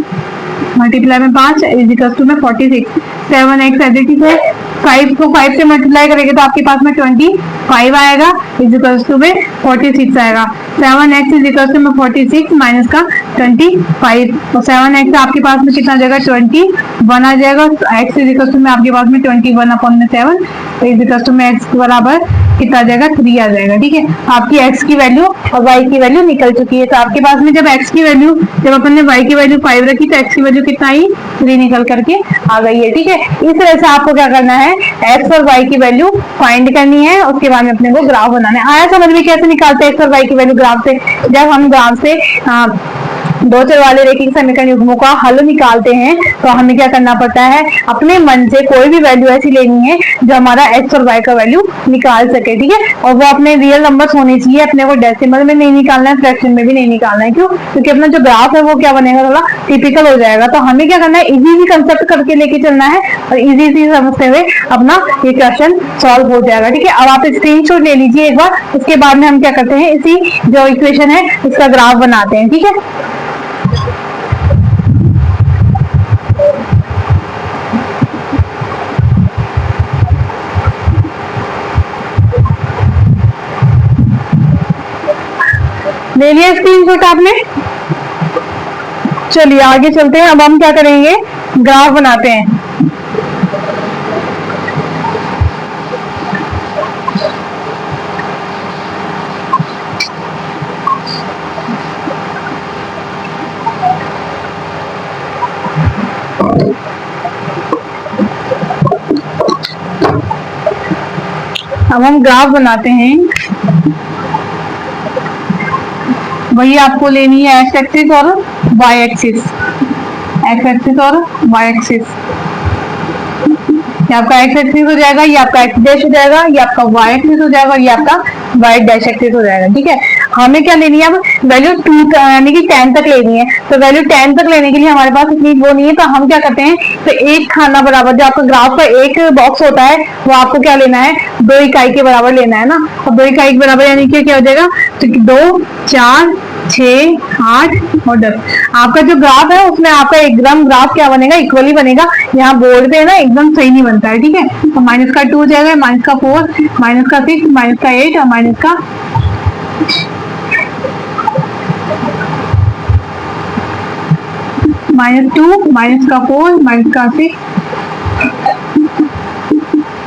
मल्टीप्लाई में 5 इज इक्वल टू में 46। 7x एज इट इज है, 5 को 5 से मल्टीप्लाई करेंगे तो आपके पास में 25 आएगा इज इक्वल टू में 46 आएगा। 7x इज इक्वल टू में 46 माइनस का 25, तो 7x आपके पास में कितना आ जाएगा, 21 आ जाएगा। x इज इक्वल टू में आपके पास में 21/7 इज इक्वल टू में x बराबर कितना आ जाएगा, 3 आ जाएगा। ठीक है, आपकी x की वैल्यू और y की वैल्यू निकल चुकी है। तो आपके पास में जब x की वैल्यू, जब अपन ने y की वैल्यू 5 रखी तो x की वैल्यू कितना आई, 3 निकल करके आ गई है। ठीक है, इस तरह से आपको क्या करना है, x और y की वैल्यू फाइंड करनी है, उसके बाद में अपने को ग्राफ बनाना है। आया समझ में कैसे निकालते हैं x और y की वैल्यू ग्राफ से? जब हम ग्राफ से दो चर वाले रेखिक समीकरण युग्मों का हल निकालते हैं तो हमें क्या करना पड़ता है, अपने मन से कोई भी वैल्यू ऐसी लेनी है जो हमारा x और y का वैल्यू निकाल सके। ठीक है, और वो अपने रियल नंबर्स होने चाहिए, अपने को डेसिमल में नहीं निकालना है, फ्रैक्शन में भी नहीं निकालना है। क्यों? क्योंकि अपना जो ग्राफ है वो क्या बनेगा, थोड़ा टिपिकल हो जाएगा। तो हमें क्या करना है, इजी कंसेप्ट करके लेके चलना है और इजी समझते हुए अपना ये क्वेश्चन सॉल्व हो जाएगा। ठीक है, अब आप स्क्रीनशॉट ले लीजिए एक बार, उसके बाद में हम क्या करते हैं, इसी जो इक्वेशन है इसका ग्राफ बनाते हैं। ठीक है, ले लिया स्क्रीनशॉट आपने? चलिए आगे चलते हैं। अब हम क्या करेंगे, ग्राफ बनाते हैं। अब हम ग्राफ बनाते हैं। वही आपको लेनी है एक्स एक्सिस और वाई एक्सिस, एक्स एक्सिस और वाई एक्सिस। ये आपका एक्स एक्सिस हो जाएगा, ये आपका एक्स डैश हो जाएगा, ये आपका वाई एक्सिस हो जाएगा और ये आपका वाई डैश एक्सिस हो जाएगा। ठीक है, हमें क्या लेनी है अब, वैल्यू 2 यानी कि 10 तक लेनी है। तो वैल्यू 10 तक लेने के लिए हमारे पास इतनी वो नहीं है, तो हम क्या करते हैं, तो एक खाना बराबर जो आपका ग्राफ का एक बॉक्स होता है वो आपको क्या लेना है, 2 इकाई के बराबर लेना है ना। और 2 इकाई के बराबर यानी कि क्या हो जाएगा, तो 2, 4, 6, 8 और 10। आपका जो ग्राफ है उसमें आपका एकदम ग्राफ क्या बनेगा, इक्वली बनेगा। यहाँ बोर्ड पे ना एकदम सही नहीं बनता है। ठीक है, तो माइनस का 2 हो जाएगा, माइनस का 4, माइनस का 6, माइनस का 8 और माइनस का -2, माइनस का 4, माइनस का 6,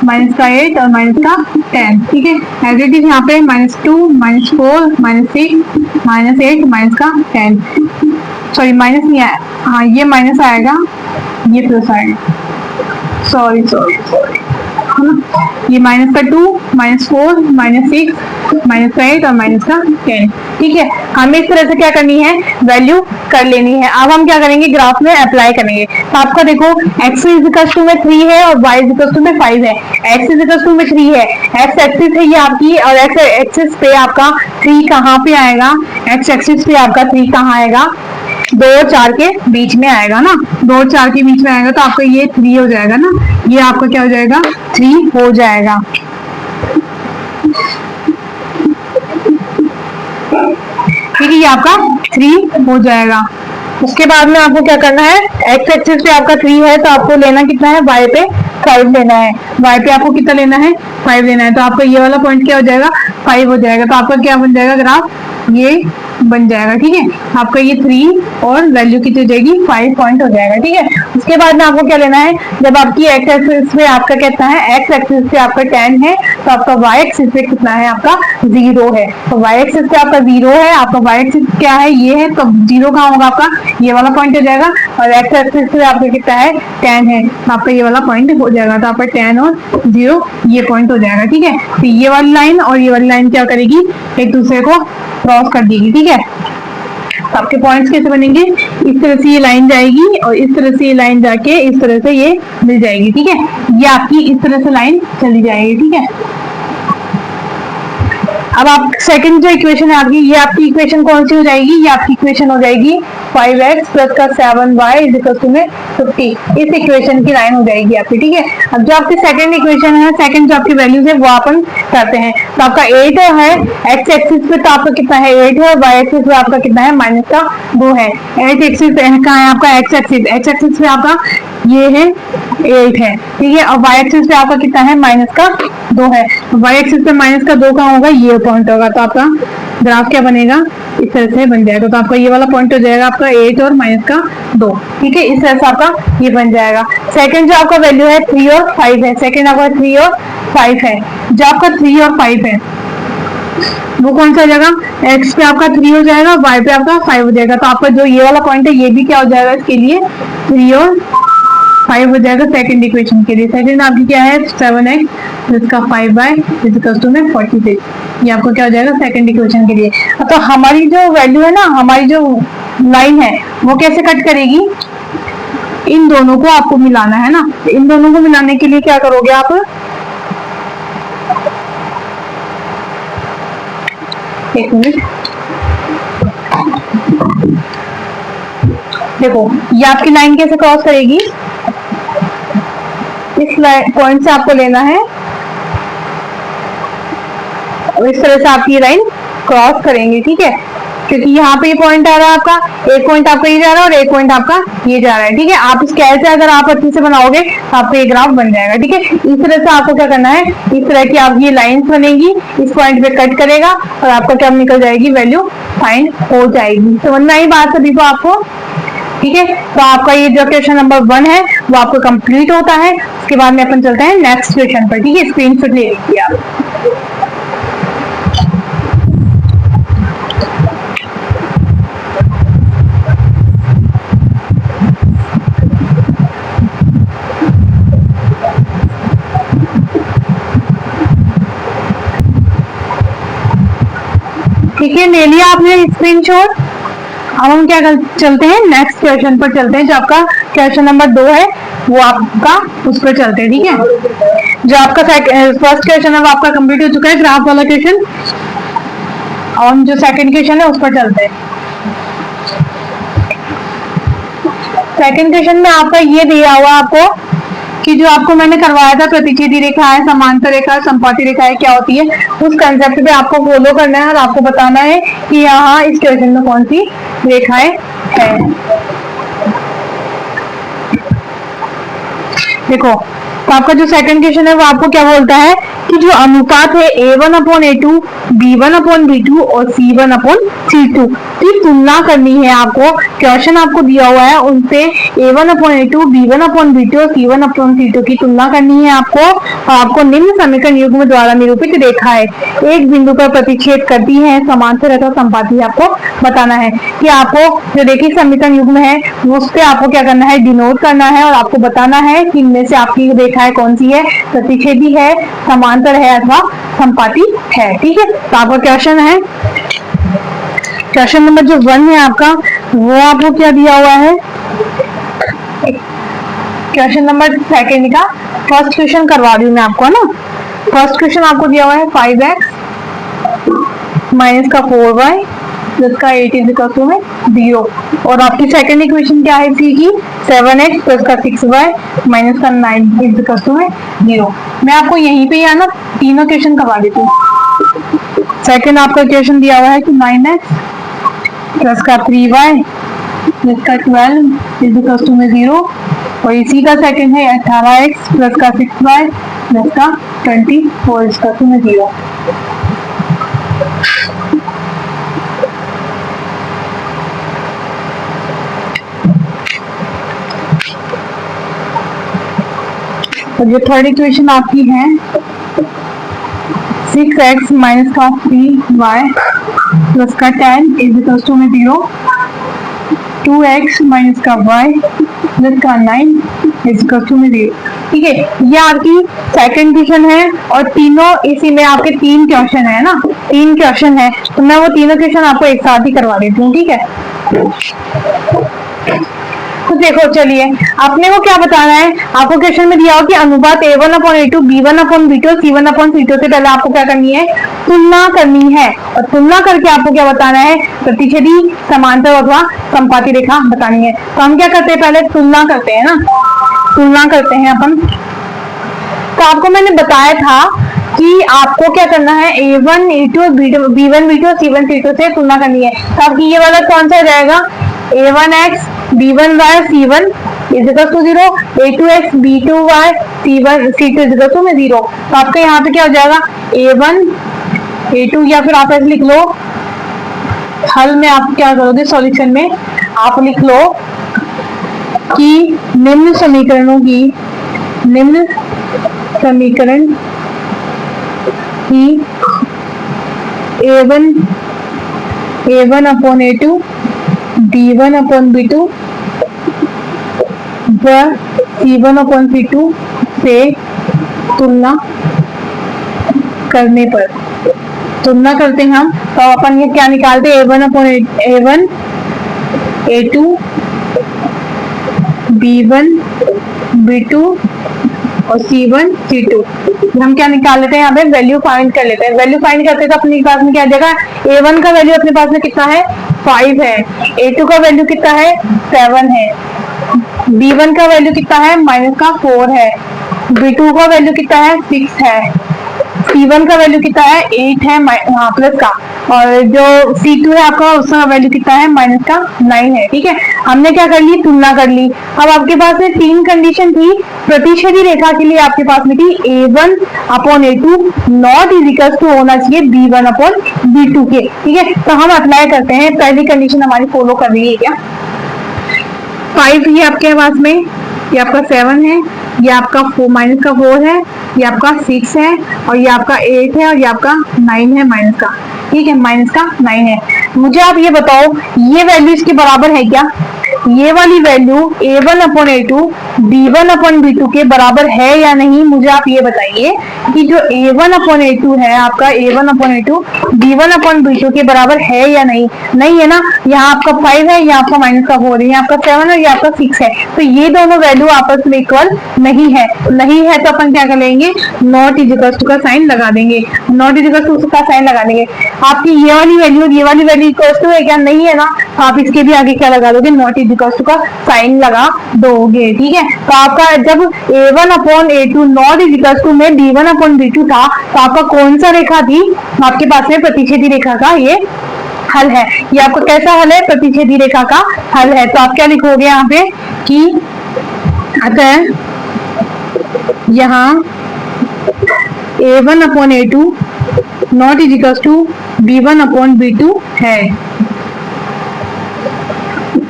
माइनस का 8 और माइनस का 10। ठीक है, एज इट इज यहाँ पे -2, -4, -6, -8, माइनस का 10। सॉरी माइनस नहीं आया, हाँ ये माइनस आएगा, ये प्लस आएगा, सॉरी सॉरी सॉरी, है ना। ये माइनस का 2, -4, -6, माइनस का 8 और माइनस का 10। ठीक है, हमें इस तरह से क्या करनी है, वैल्यू कर लेनी है। अब हम क्या करेंगे, ग्राफ में अप्लाई करेंगे। तो आपका देखो x इज में 3 है और y इज में 5 है। x इज में 3 है, x एक्सिस है ये आपकी, और x एक्सिस पे आपका 3 कहाँ पे आएगा, x एक्सिस पे आपका 3 कहाँ आएगा, 2 और 4 के बीच में आएगा ना। 2 और 4 के बीच में आएगा तो आपका ये 3 हो जाएगा ना, ये आपका क्या हो जाएगा, 3 हो जाएगा। ठीक है, ये आपका 3 हो जाएगा। उसके बाद में आपको क्या करना है, एक्स एक्सिस पे आपका 3 है तो आपको लेना कितना है, वाई पे 5 लेना है। वाई पे आपको कितना लेना है, 5 लेना है। तो आपका ये वाला पॉइंट क्या हो जाएगा, 5 हो जाएगा। तो आपका क्या बन जाएगा ग्राफ, ये बन जाएगा। ठीक है, आपका ये 3 और वैल्यू कितनी हो जाएगी, 5 पॉइंट हो जाएगा। ठीक है, उसके बाद में आपको क्या लेना है, जब आपकी एक्स एक्सिस पे आपका कितना है, एक्स एक्सिस पे आपका 10 है तो आपका वाई एक्सिस पे कितना है, आपका 0 है। तो वाई एक्सिस पे आपका 0 है, आपका वाई एक्सिस क्या है, ये है, तो 0 कहाँ होगा, आपका ये वाला पॉइंट हो जाएगा। और एक्स एक्सिस पे आपका कितना है, 10 है, तो आपका ये वाला पॉइंट हो जाएगा। तो आपका 10 और 0 ये पॉइंट हो जाएगा। ठीक है, तो ये वाली लाइन और ये वाली लाइन क्या करेगी, एक दूसरे को क्रॉस कर देगी। ठीक है, तो आपके पॉइंट्स कैसे बनेंगे, इस तरह से ये लाइन जाएगी और इस तरह से ये लाइन जाके इस तरह से ये मिल जाएगी। ठीक है, ये आपकी इस तरह से लाइन चली जाएगी। ठीक है, अब आप सेकंड जो इक्वेशन है आपकी, ये आपकी इक्वेशन कौन सी हो जाएगी, ये आपकी इक्वेशन हो जाएगी 5x प्लस का 7y इज इक्वल टू में 50। इस इक्वेशन की लाइन हो जाएगी आपकी। ठीक है, अब जो आपकी सेकंड इक्वेशन है, सेकंड जो आपकी वैल्यूज है वो अपन करते हैं। तो आपका 8 है, x एक्सिस पे तो आपका कितना है, 8 है, और y एक्सिस पे आपका कितना है, माइनस का 2 है। x एक्सिस कहाँ है आपका, x एक्सिस पे आपका ये है 8 है। ठीक है, और y एक्सिस पे आपका कितना है, माइनस का 2 है। y एक्सिस पे माइनस का 2 कहाँ होगा, ये पॉइंट होगा। तो आपका ग्राफ क्या बनेगा, इस तरह से बन जाएगा। तो आपका ये वाला पॉइंट हो जाएगा आपका 8 और माइनस का 2। ठीक है, इस तरह से आपका ये बन जाएगा। सेकंड जो आपका वैल्यू है 3 और 5 है, सेकंड आपका 3 और 5 है। जो आपका 3 और 5 है वो कौन सा हो जाएगा, x पे आपका 3 हो जाएगा, y पे आपका 5 हो जाएगा। तो आपका जो ये वाला पॉइंट है ये भी क्या हो जाएगा, इसके लिए 3 और 5 हो जाएगा सेकंड इक्वेशन के लिए। सेकंड आपकी क्या है, 7x जिसका 5y इज इक्वल टू में 46। ये आपको क्या हो जाएगा सेकंड इक्वेशन के लिए। तो हमारी जो वैल्यू है ना, हमारी जो लाइन है वो कैसे कट करेगी, इन दोनों को आपको मिलाना है ना। इन दोनों को मिलाने के लिए क्या करोगे आप, एक मिनट देखो, ये आपकी लाइन कैसे क्रॉस करेगी, इस पॉइंट से आपको लेना है और इस तरह से आपकी ये लाइन क्रॉस करेंगे। ठीक है, क्योंकि यहाँ पे ये पॉइंट आ रहा है आपका, एक पॉइंट आपका ये जा रहा है और एक पॉइंट आपका ये जा रहा है। ठीक है, आप स्केल से अगर आप अच्छे से बनाओगे तो आपको ये ग्राफ बन जाएगा। ठीक है, इस तरह से आपको क्या करना है, इस तरह की आपकी ये लाइंस बनेगी, इस पॉइंट पे कट करेगा और आपका क्या निकल जाएगी, वैल्यू फाइंड हो जाएगी। समझ में आई बात सभी को आपको। ठीक है, तो आपका ये जो क्वेश्चन नंबर 1 है वो आपको कंप्लीट होता है। उसके बाद में अपन चलते हैं नेक्स्ट क्वेश्चन पर। ठीक है, स्क्रीनशॉट ले लीजिए आप। ठीक है, ले लिया आपने स्क्रीनशॉट। अब हम क्या चलते हैं, नेक्स्ट क्वेश्चन पर चलते हैं। जो आपका क्वेश्चन नंबर 2 है वो आपका उस पर चलते हैं। ठीक है, जो आपका फर्स्ट क्वेश्चन है वो आपका कंप्लीट हो चुका है, ग्राफ वाला क्वेश्चन। और हम जो सेकंड क्वेश्चन है उस पर चलते हैं। सेकंड क्वेश्चन में आपका ये दिया हुआ आपको कि जो आपको मैंने करवाया था, प्रतिच्छेदी रेखा है, समांतर रेखा है, संपाती रेखा है, क्या होती है, उस कंसेप्ट पे आपको फॉलो करना है और आपको बताना है कि यहाँ इस क्वेश्चन में कौन सी रेखाएं है। देखो, तो आपका जो सेकंड क्वेश्चन है वो आपको क्या बोलता है कि जो अनुपात है A1/A2, B1/B2 और C1/C2 की तुलना करनी है। आपको क्वेश्चन आपको दिया हुआ है, उनसे A1/A2, B1/B2 और C1/C2 की तुलना करनी है आपको। और आपको निम्न समीकरण युग्म द्वारा निरूपित रेखा है एक बिंदु पर प्रतिच्छेद करती है, समांतर रेखा संपाती, आपको बताना है कि आपको जो रेखीय समीकरण युग्म है उस पे आपको क्या करना है, डिनोट करना है और आपको बताना है कि इनमें से आपकी रेखाएं कौन सी है, प्रतिच्छेदी है, समांतर है अथवा संपाती है। ठीक है, तो आपका क्वेश्चन है, क्वेश्चन नंबर जो 1 है आपका, वो आपको क्या दिया हुआ है, क्वेश्चन नंबर सेकंड का फर्स्ट क्वेश्चन करवा रही हूँ मैं आपको, है ना। फर्स्ट क्वेश्चन आपको दिया हुआ है 5x माइनस का 4y प्लस का 8 इज इक्वल टू 0। और आपकी सेकंड इक्वेशन क्या है सी की, 7x प्लस का 6y माइनस का 9 इज इक्वल टू 0। मैं आपको यहीं पे ना तीनों क्वेश्चन करवा देती हूँ। सेकंड आपका क्वेश्चन दिया हुआ है कि 9x प्लस का 3y प्लस का 12 इज इक्वल टू 0। और इसी का सेकंड है 18x प्लस का 6y प्लस का 24 इज इक्वल टू 0। और जो थर्ड इक्वेशन आपकी है 6x माइनस का 3y प्लस का 10 is equal to 0। 2x minus का y प्लस का 9 इज इक्वल टू 0। ठीक है, ये आपकी सेकंड क्वेश्चन है और तीनों इसी में आपके 3 क्वेश्चन है ना, 3 क्वेश्चन है, तो मैं वो तीनों क्वेश्चन आपको एक साथ ही करवा देती हूँ। ठीक है, तो देखो, चलिए आपने को क्या बताना है, आपको क्वेश्चन में दिया हो कि अनुपात A1/A2, B1/B2, C1/C2 से पहले आपको क्या करनी है, तुलना करनी है। और तुलना करके आपको क्या बताना है, प्रतिच्छेदी, समांतर अथवा संपाती रेखा बतानी है। तो हम क्या करते हैं, पहले तुलना करते हैं ना, तुलना करते हैं अपन। तो आपको मैंने बताया था कि आपको क्या करना है, A1, A2, B1, B2 और C1, C2 से तुलना करनी है। तो आपकी ये वाला कौन सा रहेगा, A1x B1y C1 is equal to 0, A2x B2y C1 C2 is equal to 0। तो आपके यहाँ पे क्या हो जाएगा, A1 A2, या फिर आप ऐसे लिख लो, हल में आप क्या करोगे, सॉल्यूशन में आप लिख लो कि निम्न समीकरण की A1/A2, B1/B2 व C1/C2 से तुलना करने पर, तुलना करते हैं हम, तो अपन ये क्या निकालते हैं, A1 A2 B1 B2 और C1 C2 हम क्या निकाल लेते हैं, यहाँ पे वैल्यू फाइंड कर लेते हैं। वैल्यू फाइंड करते हैं तो अपने पास में क्या आ जाएगा, A1 का वैल्यू अपने पास में कितना है, 5 है, A2 का वैल्यू कितना है, 7 है, B1 का वैल्यू कितना है, -4 है, B2 का वैल्यू कितना है, 6 है, C1 का वैल्यू कितना है, 8 है प्लस का, और जो C2 है आपका उसका वैल्यू कितना है, -9 है। ठीक है, हमने क्या कर ली, तुलना कर ली। अब आपके पास में 3 कंडीशन थी, प्रतिच्छेदी रेखा के लिए आपके पास में थी A1/A2 not is equal to होना चाहिए B1/B2 के। ठीक है, तो हम अप्लाई करते हैं, पहली कंडीशन हमारी फॉलो कर रही है क्या, 5 ये आपके पास में, ये आपका 7 है, ये आपका -4 है, ये आपका 6 है, और ये आपका 8 है, और ये आपका 9 है माइनस का। ठीक है, -9 है। मुझे आप ये बताओ, ये वैल्यू इसके बराबर है क्या, ये वाली value A1/A2 B1 upon B2 के बराबर है या नहीं, मुझे आप ये बताइए कि जो A1 अपॉन A2 है आपका, A1 upon A2 B1 upon B2 के बराबर है या नहीं। नहीं है ना, यहाँ आपका 5 है, यहाँ आपका -4 है, यहाँ आपका 7 है, यहाँ आपका 6 है, तो ये दोनों वैल्यू आपस में इक्वल नहीं है। नहीं है तो अपन क्या कर लेंगे, नॉट इज इक्वल टू का साइन लगा देंगे, नॉट इज इक्वल टू का साइन लगा देंगे। आपकी ये वाली वैल्यू ये वाली वैल्यू इक्वल टू है क्या, नहीं है ना, तो आप इसके भी आगे क्या लगा दोगे, नॉट इज इक्वल टू का साइन लगा दोगे। ठीक है, तो आपका जब A1 upon A2 not is equal to में B1 अपॉन B2 था, तो आपका कौन सा रेखा थी आपके पास में, प्रतिच्छेदी रेखा का ये हल है। ये आपका कैसा हल है, प्रतिच्छेदी रेखा का हल है। तो आप क्या लिखोगे यहाँ पे कि अतः यहाँ A1 upon A2 not is equal to B1 upon B2 है,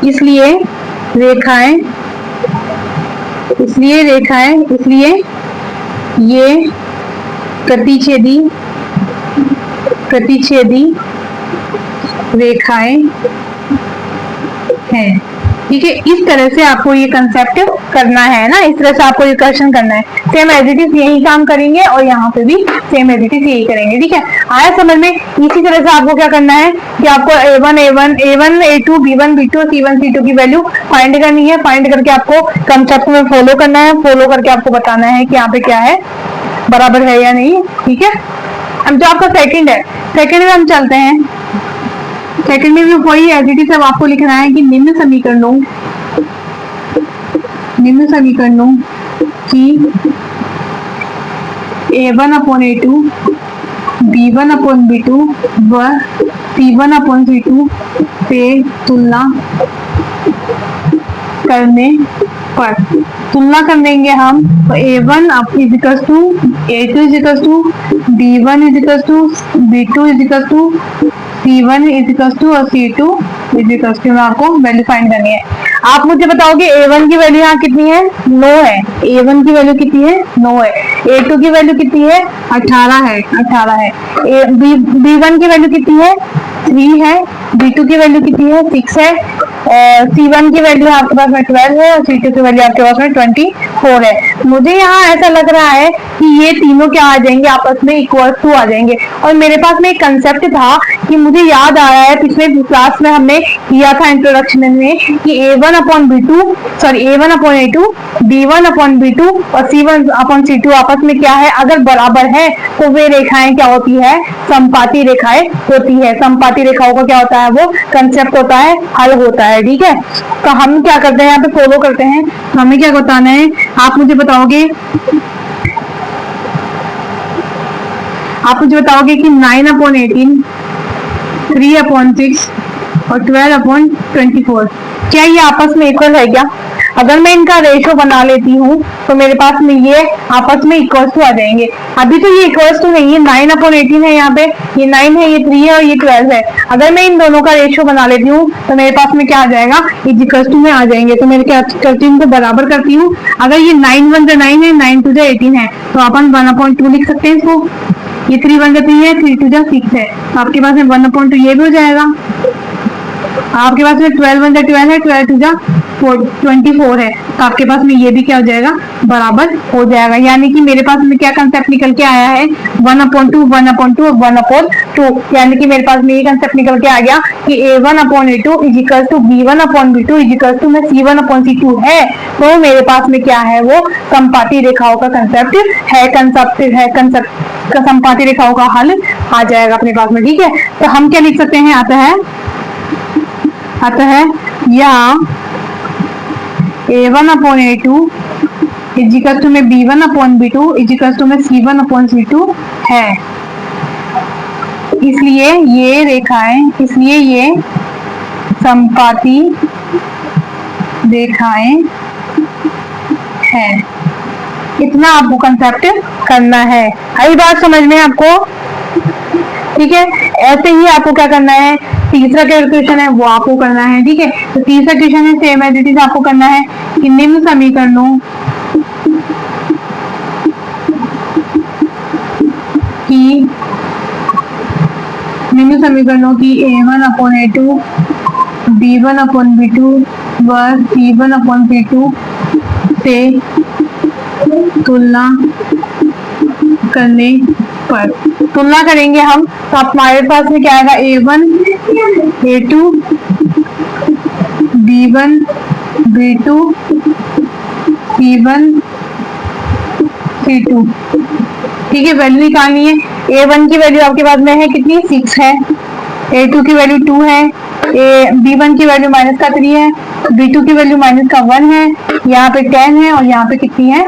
इसलिए रेखाएं इसलिए ये प्रतिच्छेदी रेखाएं हैं। ठीक है, इस तरह से आपको ये कंसेप्ट करना है ना, इस तरह से आपको ये क्वेश्चन करना है। सेम एज इट इज यही काम करेंगे और यहाँ पे भी सेम एज इट इज यही करेंगे। ठीक है, आया समझ में। इसी तरह से आपको क्या करना है कि आपको A1 A2 B1 B2 C1 C2 की वैल्यू फाइंड करनी है। फाइंड करके आपको कंसेप्ट में फॉलो करना है, फॉलो करके आपको बताना है कि यहाँ पे क्या है, बराबर है या नहीं। ठीक है, अब जो आपका सेकंड है, सेकंड में हम चलते हैं। सेकंड में भी वही एज इट इज अब आपको लिखना है कि निम्न समीकरणों की A1 upon A2 B1 upon B2 व C1 अपॉन C2 से तुलना करेंगे हम। तो A1 is equal to A2 is equal to B1 is equal to B2 is equal to C1 is equal to और C2 इज इक्वल टू में आपको वैल्यू फाइंड करनी है। आप मुझे बताओगे A1 की वैल्यू यहाँ कितनी है, 9 है। A1 की वैल्यू कितनी है, 9 है। A2 की वैल्यू कितनी है, 18 है। B1 की वैल्यू कितनी है, 3 है। B2 की वैल्यू कितनी है, 6 है। और C1 की वैल्यू आपके पास में 12 है और C2 की वैल्यू आपके पास में 24 है। मुझे यहाँ ऐसा लग रहा है कि ये तीनों क्या आ जाएंगे, आपस में इक्वल टू आ जाएंगे। और मेरे पास में एक कंसेप्ट था कि मुझे याद आ रहा है, पिछले क्लास में हमने किया था इंट्रोडक्शन में कि A1 upon A2 B1 upon B2 और C1 अपॉन C2 आपस में क्या है, अगर बराबर है तो वे रेखाएं क्या होती है, समपाती रेखाएं होती है। समपाती रेखाओं का क्या होता है, वो कंसेप्ट होता है, हल होता है। ठीक है, तो हम क्या करते हैं, यहाँ पे फॉलो करते हैं। हमें क्या बताना है, आप मुझे बताओगे कि 9 अपॉन 18 3 अपॉन 6 और 12 अपॉन 24 क्या ये आपस में इक्वल है क्या। अगर मैं इनका रेशो बना लेती हूँ तो मेरे पास में ये आपस में इक्वल टू आ जाएंगे। अभी तो ये इक्वल टू नहीं है, 9 अपॉन 18 है, यहाँ पे ये 9 है, ये 3 है और ये 12 है। अगर मैं इन दोनों का रेशो बना लेती हूँ तो मेरे पास में क्या आ जाएगा, इक्वल टू में आ जाएंगे। तो मैं क्या करती हूँ, बराबर करती हूँ। अगर ये 9 1 9 है, 9 2 18 है, तो अपन 1/2 लिख सकते हैं इसको। ये 3 1 3 है, 3 2 6 है, तो आपके पास में 1/2 ये भी हो जाएगा। आपके पास में 12 1 12 है, 12 2 24 है, तो आपके पास में ये भी क्या हो जाएगा, बराबर हो जाएगा। यानी कि मेरे पास में क्या कंसेप्ट निकल के आया है, 1/2 1/2 और 1/2। यानी कि मेरे पास में ये कंसेप्ट निकल के आ गया कि A1 upon A2 is equal to B1 upon B2 is equal to में C1 अपॉन C2 है। तो मेरे पास में क्या है, वो समपाती रेखाओं का कंसेप्ट है। समपाती रेखाओं का हल आ जाएगा अपने पास में। ठीक है, तो हम क्या लिख सकते हैं, अतः यहाँ A1 upon A2 is equal to में B1 upon B2 is equal to में C1 अपॉन C2 है। इसलिए ये समपाती रेखाएं हैं। इतना आपको कंसेप्ट करना है। आई बात समझ में आपको। ठीक है, ऐसे ही आपको क्या करना है, तीसरा क्वेश्चन है वो आपको करना है। ठीक है, तो तीसरा क्वेश्चन है सेम एज इट इज आपको करना है कि निम्न समीकरणों की A1 upon A2 B1 upon B2 व C1 अपॉन C2 से तुलना करने पर, तुलना करेंगे हम तो हमारे पास में क्या आएगा, A1 A2 B1 B2 C1 C2। ठीक है, वैल्यू निकालनी है। A1 की वैल्यू आपके पास में है कितनी, 6 है। A2 की वैल्यू 2 है। B1 की वैल्यू -3 है। B2 की वैल्यू -1 है। यहाँ पे 10 है और यहाँ पे कितनी है,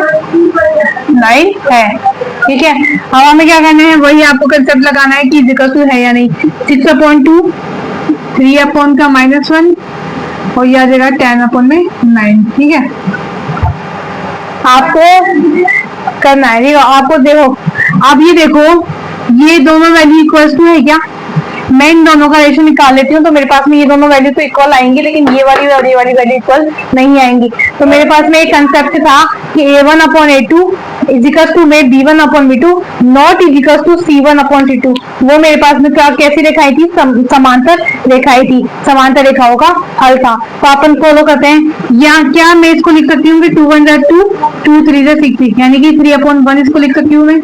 9 है। ठीक है, अब हमें क्या करना है, वही आपको कंसेप्ट लगाना है कि इक्वल टू है या नहीं। 6/2 3/(-1) और यह आ जाएगा 10/9। ठीक है, आपको करना है, आपको देखो, अब ये देखो, ये दोनों वैल्यू इक्वल टू है क्या, मैं इन दोनों का रेशियो निकाल लेती हूँ तो मेरे पास में ये दोनों वैल्यू तो इक्वल आएंगी, लेकिन ये वाली और ये वाली वैल्यू इक्वल नहीं आएंगी। तो मेरे पास में एक कंसेप्ट था कि A1/A2 इजिकल्स टू में B1/B2 not equals to C1/C2। वो मेरे पास में क्या, कैसी रेखाएं थी, समांतर रेखाएं थी, समांतर रेखाओं का हल था। तो अपन फॉलो करते हैं। यहाँ क्या मैं इसको लिख सकती हूँ कि 2 1 2 2 3 6, यानी कि 3/1 इसको लिख सकती हूँ मैं।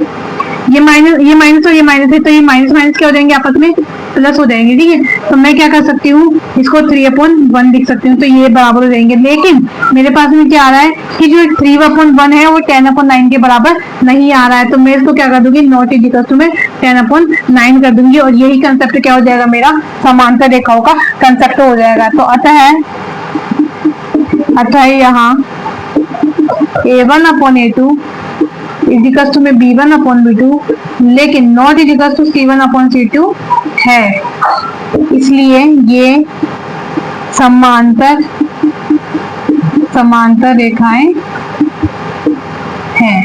ये माइनस और ये माइनस है, तो ये माइनस माइनस क्या हो जाएंगे, आपस में प्लस हो जाएंगे। ठीक है, तो मैं क्या कर सकती हूँ, इसको 3/1 लिख सकती हूँ, तो ये बराबर हो जाएंगे। लेकिन मेरे पास में क्या आ रहा है कि जो 3/1 है वो 10/9 के बराबर नहीं आ रहा है, तो मैं इसको क्या कर दूंगी, नॉट इक्वल टू में 10/9 कर दूंगी, और यही कंसेप्ट क्या हो जाएगा, मेरा समांतर रेखाओं का कंसेप्ट हो जाएगा। तो अतः यहाँ A1/A2 इजिकल्स टू में B1/B2 लेकिन नॉट इजिकल्स टू C1/C2 है, इसलिए ये समांतर रेखाएं हैं।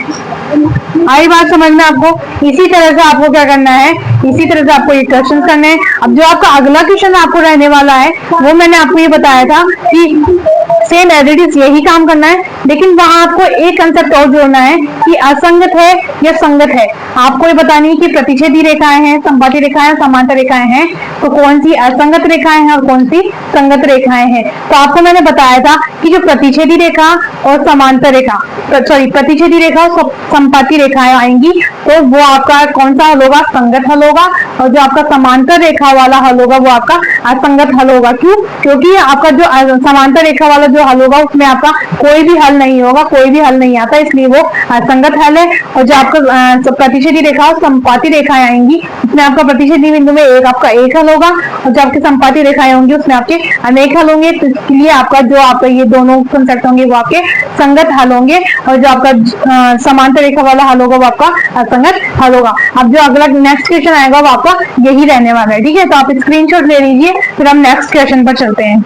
आई बात समझ में आपको? इसी तरह से आपको क्या करना है, इसी तरह से आपको ये क्वेश्चन करने हैं। अब जो आपका अगला क्वेश्चन आपको रहने वाला है वो मैंने आपको ये बताया था कि सेम एज इट इज यही काम करना है, लेकिन वहां आपको एक कंसेप्ट और जोड़ना है कि असंगत है या संगत है। आपको ये बतानी है कि प्रतिच्छेदी रेखाएं हैं, संपाती रेखाएं, समांतर रेखाएं हैं, तो कौन सी असंगत रेखाएं हैं और कौन सी संगत रेखाएं हैं। तो आपको मैंने बताया था कि जो प्रतिच्छेदी रेखा और समांतर रेखा, प्रतिच्छेदी रेखा और संपाती रेखाएं आएंगी तो वो आपका कौन सा हल होगा, संगत हल होगा, और जो आपका समांतर रेखा वाला हल होगा वो आपका असंगत हल होगा। क्यों? क्योंकि आपका जो समांतर रेखा वाला जो हल होगा उसमें आपका कोई भी हल नहीं होगा, कोई भी हल नहीं आता, इसलिए वो असंगत हल है। और जो आपका प्रतिच्छेदी रेखा और संपाती रेखाएं आएंगी उसमें आपका प्रतिच्छेदी बिंदु में आपका एक हल होगा, और जो आपकी संपाती रेखाएं होंगी उसमें आपके अनेक हल होंगे। तो इसके लिए आपका जो आपका ये दोनों कंसेप्ट होंगे वो आपके संगत हल होंगे, और जो आपका समांतर रेखा वाला हल होगा वो आपका असंगत हल होगा। अब जो अगला नेक्स्ट क्वेश्चन आएगा वो आपका यही रहने वाला है। ठीक है, तो आप स्क्रीनशॉट ले लीजिए, फिर हम नेक्स्ट क्वेश्चन पर चलते हैं।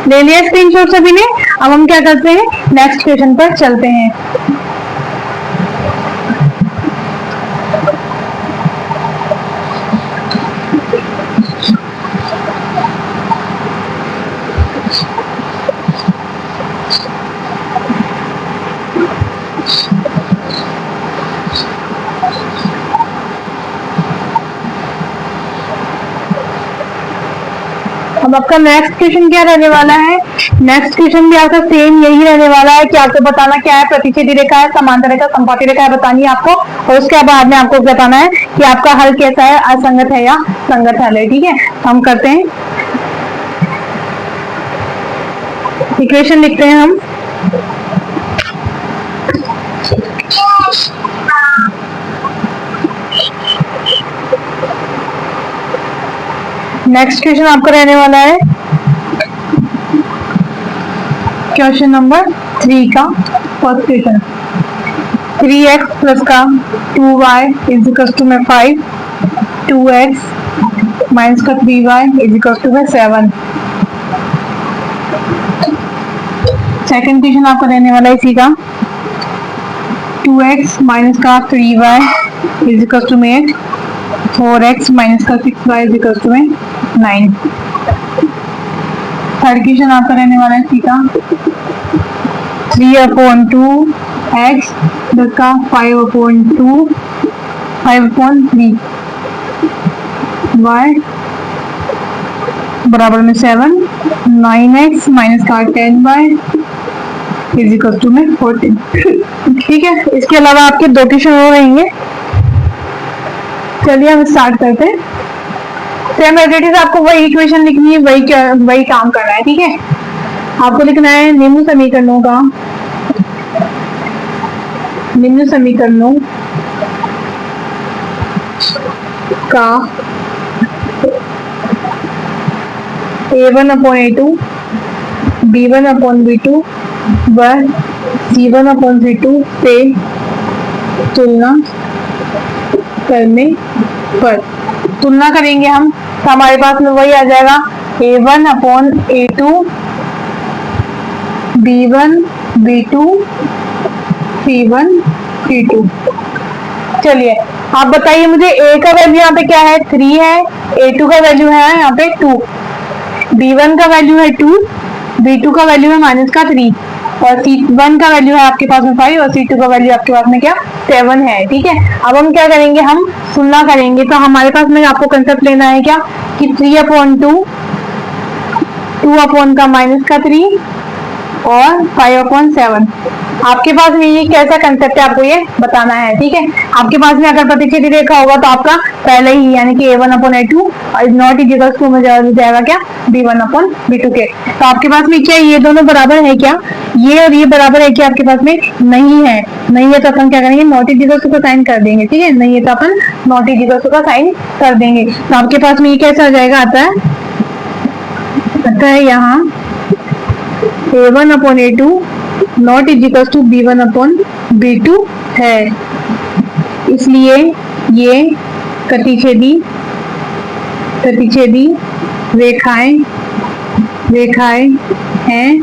ले लिया स्क्रीनशॉट सभी ने? अब हम क्या करते हैं, नेक्स्ट क्वेश्चन पर चलते हैं। अब आपका नेक्स्ट क्वेश्चन क्या रहने वाला है, नेक्स्ट क्वेश्चन भी आपका सेम यही रहने वाला है कि आपको बताना क्या है, प्रतिच्छेदी रेखा है, समांतर रेखा, संपाती रेखा है बतानी है आपको, और उसके बाद में आपको बताना है कि आपका हल कैसा है, असंगत है या संगत हल है। ठीक है, हम करते हैं, इक्वेशन लिखते हैं हम। नेक्स्ट क्वेश्चन आपका रहने वाला है क्वेश्चन नंबर 3 का फर्स्ट क्वेश्चन। 3x प्लस का 2y इज इक्वल टू में 5, 2x माइनस का 3y इज इक्वल टू में 7। सेकंड क्वेश्चन आपका रहने वाला है इसी का, 2x माइनस का 3y इज इक्वल टू में 8, 4x माइनस का 6y इज इक्वल टू में 9। थर्ड क्वेश्चन आपका रहने वाला है इसी का, 3/2 एक्स का 5/2 5/3 y बराबर में 7 9x माइनस का 10y इज इक्वल टू में 14। ठीक है, इसके अलावा आपके 2 क्वेश्चन और रहेंगे। चलिए हम स्टार्ट करते हैं। सेम एडिटिव आपको वही इक्वेशन लिखनी है, वही काम करना है। ठीक है, आपको लिखना है निम्न समीकरणों का a1/a2 b1/b2 व c1/c2 से तुलना करने पर तुलना करेंगे हम, तो हमारे पास में वही आ जाएगा a1/a2 b1 b2 c1 c2। चलिए आप बताइए मुझे a का वैल्यू यहाँ पे क्या है, 3 है, a2 का वैल्यू है यहाँ पे 2, b1 का वैल्यू है 2, b2 का वैल्यू है माइनस का 3 और c1 का वैल्यू है आपके पास में 5 और c2 का वैल्यू आपके पास में क्या 7 है। ठीक है, अब हम क्या करेंगे, हम तुलना करेंगे। तो हमारे पास में आपको कंसेप्ट लेना है क्या कि 3/2 2 का माइनस का 3 और 5/7। आपके पास में ये कैसा कंसेप्ट है आपको ये बताना है। ठीक है, आपके पास में अगर प्रतिच्छेदी रेखा होगा तो आपका पहले ही यानी कि a1/a2 नॉट इक्वल टू में जाएगा क्या b1/b2 के। तो आपके पास में क्या ये दोनों बराबर है क्या, ये और ये बराबर है क्या आपके पास में नहीं है। नहीं है तो अपन क्या करेंगे, नॉट इक्वल टू का साइन कर देंगे। ठीक है, नहीं है तो अपन नॉट इक्वल टू का साइन कर देंगे। तो आपके पास में ये कैसा आ जाएगा, आता है यहाँ a1/a2 not equal to b1/b2 है। इसलिए ये प्रतिच्छेदी रेखाएं हैं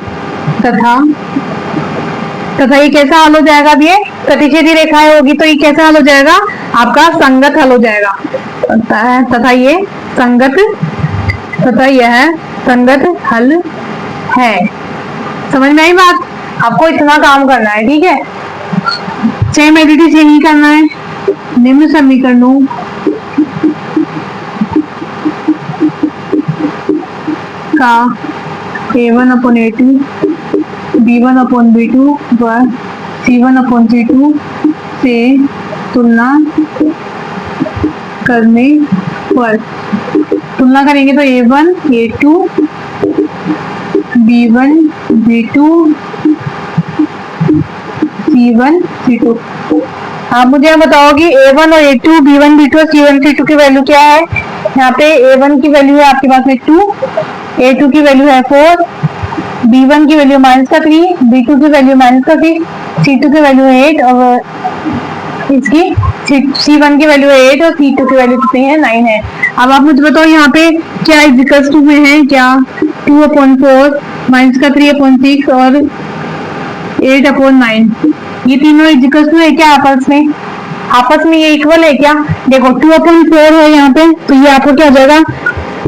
तथा ये कैसा हल हो जाएगा। अब ये प्रतिच्छेदी रेखाएं होगी तो ये कैसा हल हो जाएगा, आपका संगत हल हो जाएगा। तथा यह संगत हल है। समझ में आई बात, आपको इतना काम करना है। ठीक है, सेम एडिटिव यही करना है। निम्न समीकरणों का a1/a2 b1/b2 व c1/c2 से तुलना करने पर तुलना करेंगे तो a1 a2 b1 b2 c1 c2। आप मुझे यहाँ बताओ कि a1 और a2 b1 b2 और c1 c2 की वैल्यू क्या है। यहाँ पे a1 की वैल्यू है आपके पास में 2, a2 की वैल्यू है 4, b1 की वैल्यू माइनस का 3, b2 की वैल्यू माइनस का 6, c2 की वैल्यू है 8 और इसकी c1 की वैल्यू है 8 और c2 की वैल्यू कितनी है 9 है। अब आप मुझे बताओ यहाँ पे क्या इक्वल्स टू में है, क्या 2/4 माइनस का 3/6 और 8/9 ये तीनों इक्वल्स टू है क्या आपस में ये इक्वल है क्या। देखो 2/4 है यहाँ पे तो ये आपको क्या हो जाएगा,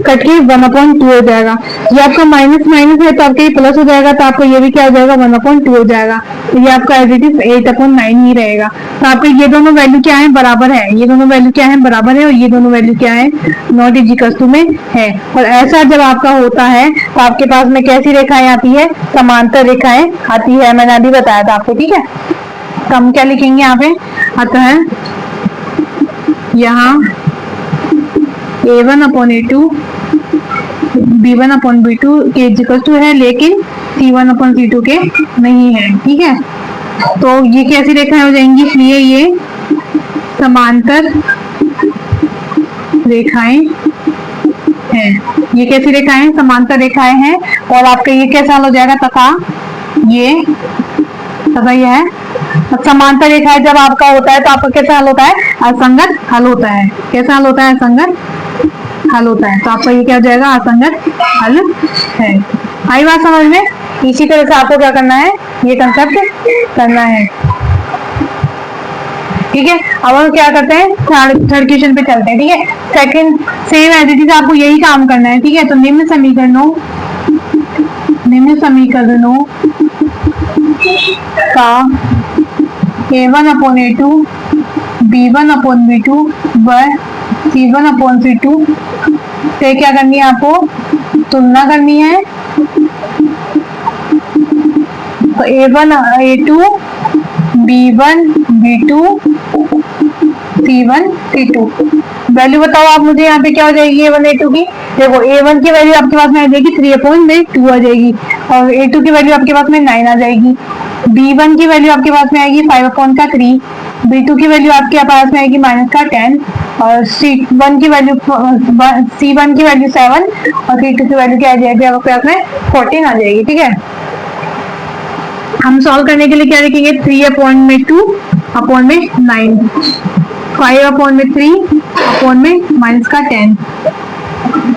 कट के 1/2 हो जाएगा। ये आपका माइनस है तो आपका ये प्लस हो जाएगा तो आपको ये भी क्या हो जाएगा 1/2 हो जाएगा। तो ये आपका एज इट इज 8/9 ही रहेगा। तो आपके ये दोनों वैल्यू क्या है, बराबर है। ये दोनों वैल्यू क्या है, बराबर है और ये दोनों वैल्यू क्या है, नॉट इक्वल टू में है। और ऐसा जब आपका होता है तो आपके पास में कैसी रेखाएं आती है, समांतर रेखाएं आती है। मैंने अभी बताया था आपको। ठीक है, तो हम क्या लिखेंगे यहाँ पे, अतः यहाँ a1/a2 b1/b2 के इक्वल टू है लेकिन c1/c2 के नहीं है। ठीक है, तो ये कैसी रेखाएं हो जाएंगी, इसलिए ये समांतर रेखाएं हैं। ये कैसी रेखाएं, समांतर रेखाएं हैं। और आपका ये कैसा हल हो जाएगा, तथा यह है समांतर रेखा जब आपका होता है तो आपका कैसा हल होता है, असंगत हल होता है। कैसा हल होता है, असंगत हल होता है। तो आपका ये क्या हो जाएगा, असंगत हल है। आई बात समझ में। इसी तरह से आपको क्या करना है, ये कंसेप्ट करना है। ठीक है, अब हम क्या करते हैं, थर्ड क्वेश्चन पे चलते हैं। ठीक है, second same as it is आपको यही काम करना है। ठीक है, तो निम्न समीकरणों का A1/A2 B1/B2 व C1/C2 से क्या करनी है, आपको तुलना करनी है। तो A1/A2 B1 B2 C1 C2 value बताओ आप मुझे, यहाँ पे क्या हो जाएगी A1 A2 की। देखो A1 की वैल्यू आपके पास में आ जाएगी 3/2 आ जाएगी, और A2 की वैल्यू आपके पास में 9 आ जाएगी। B1 की वैल्यू आपके पास में आएगी 5/3, B2 की वैल्यू आपके पास में आएगी -10, और C1 की वैल्यू 7 और C2 की वैल्यू क्या आ जाएगी आपके पास में 14 आ जाएगी। ठीक है, हम सॉल्व करने के लिए क्या लिखेंगे, 3/2/9, 5/3/10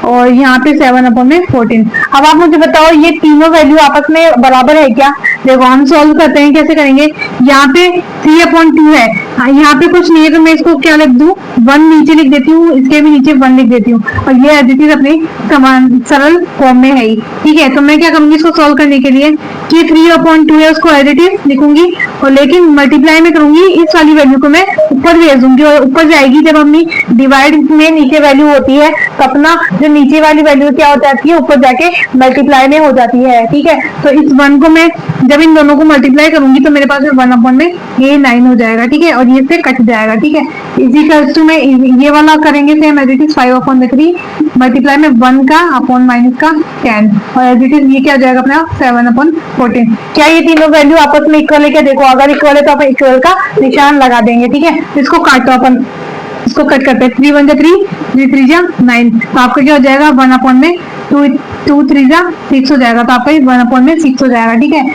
और यहाँ पे 7/14। अब आप मुझे बताओ ये तीनों वैल्यू आपस में बराबर है क्या। देखो हम सॉल्व करते हैं, कैसे करेंगे। यहाँ पे 3/2 है, यहाँ पे कुछ नहीं है तो मैं इसको क्या लिख दूं, 1 नीचे लिख देती हूँ, इसके भी नीचे 1 लिख देती हूँ, और ये एज इट इज अपने समान सरल फॉर्म में है ही। ठीक है, तो मैं क्या करूंगी इसको सॉल्व करने के लिए कि 3/2 है उसको एज इट इज लिखूंगी, और लेकिन मल्टीप्लाई में करूंगी, इस वाली वैल्यू को मैं ऊपर भेज दूंगी, और ऊपर जाएगी जब अपनी डिवाइड में नीचे वैल्यू होती है तो अपना जो नीचे वाली वैल्यू क्या हो जाती है, ऊपर जाके मल्टीप्लाई में हो जाती है। ठीक है, तो इस 1 को मैं जब इन दोनों को मल्टीप्लाई करूंगी तो मेरे पास 1/में ये 9 हो जाएगा। ठीक है, और ये से कट जाएगा। ठीक है, इसी में ये वाला करेंगे same as it is 5/3 multiply में 1 का अपॉन -10, और एज इट इज ये क्या हो जाएगा अपना 7/14। क्या ये तीनों वैल्यू आपस में इक्वल है क्या। देखो अगर इक्वल है तो अपन इक्वल का निशान लगा देंगे। ठीक है, इसको काटो, अपन इसको कट करते हैं। 3 1 3, 3 3 9, तो आपका क्या हो जाएगा 1/में 2 3 6 हो जाएगा, तो आपका 1/में 6 हो जाएगा। ठीक है,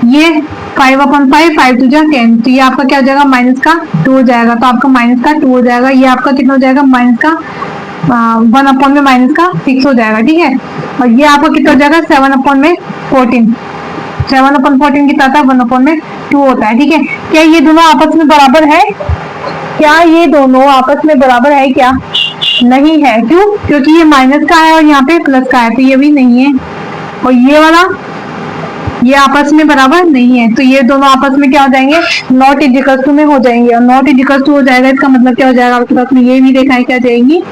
ये 5/5 5 2 10, तो ये आपका क्या हो जाएगा -2 हो जाएगा, तो आपका -2 हो जाएगा। ये आपका कितना हो जाएगा 1/में -6 हो जाएगा। ठीक है, और ये आपका कितना हो जाएगा 7/14, 7/14 कितना था 1/2 होता है। ठीक है, क्या ये दोनों आपस में बराबर है, क्या ये दोनों आपस में बराबर है क्या, नहीं है। क्यों, क्योंकि ये माइनस का है और यहाँ पे प्लस का है, तो ये भी नहीं है, और ये वाला ये आपस में बराबर नहीं है, तो ये दोनों आपस में क्या हो जाएंगे, नॉट इक्वल टू में हो जाएंगे, और नॉट इक्वल टू हो जाएगा इसका मतलब क्या हो जाएगा आपके पास में ये भी रेखाएं क्या जाएंगी,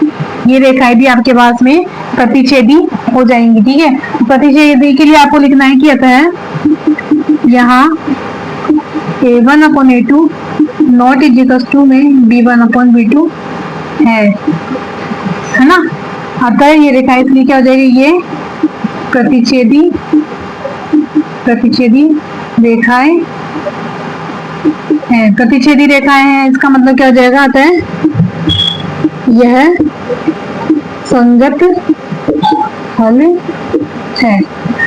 ये रेखाएं भी आपके पास में प्रतिच्छेदी हो जाएंगी। ठीक है, प्रतिच्छेदी के लिए आपको लिखना है कि अतः यहाँ A1/A2 नॉट इक्वल टू में B1/B2 है ना। अतः ये रेखा इसलिए क्या हो जाएगी, ये प्रतिच्छेदी रेखाएं हैं, प्रतिच्छेदी रेखाएं हैं, इसका मतलब क्या हो जाएगा, अतः यह संगत हल है।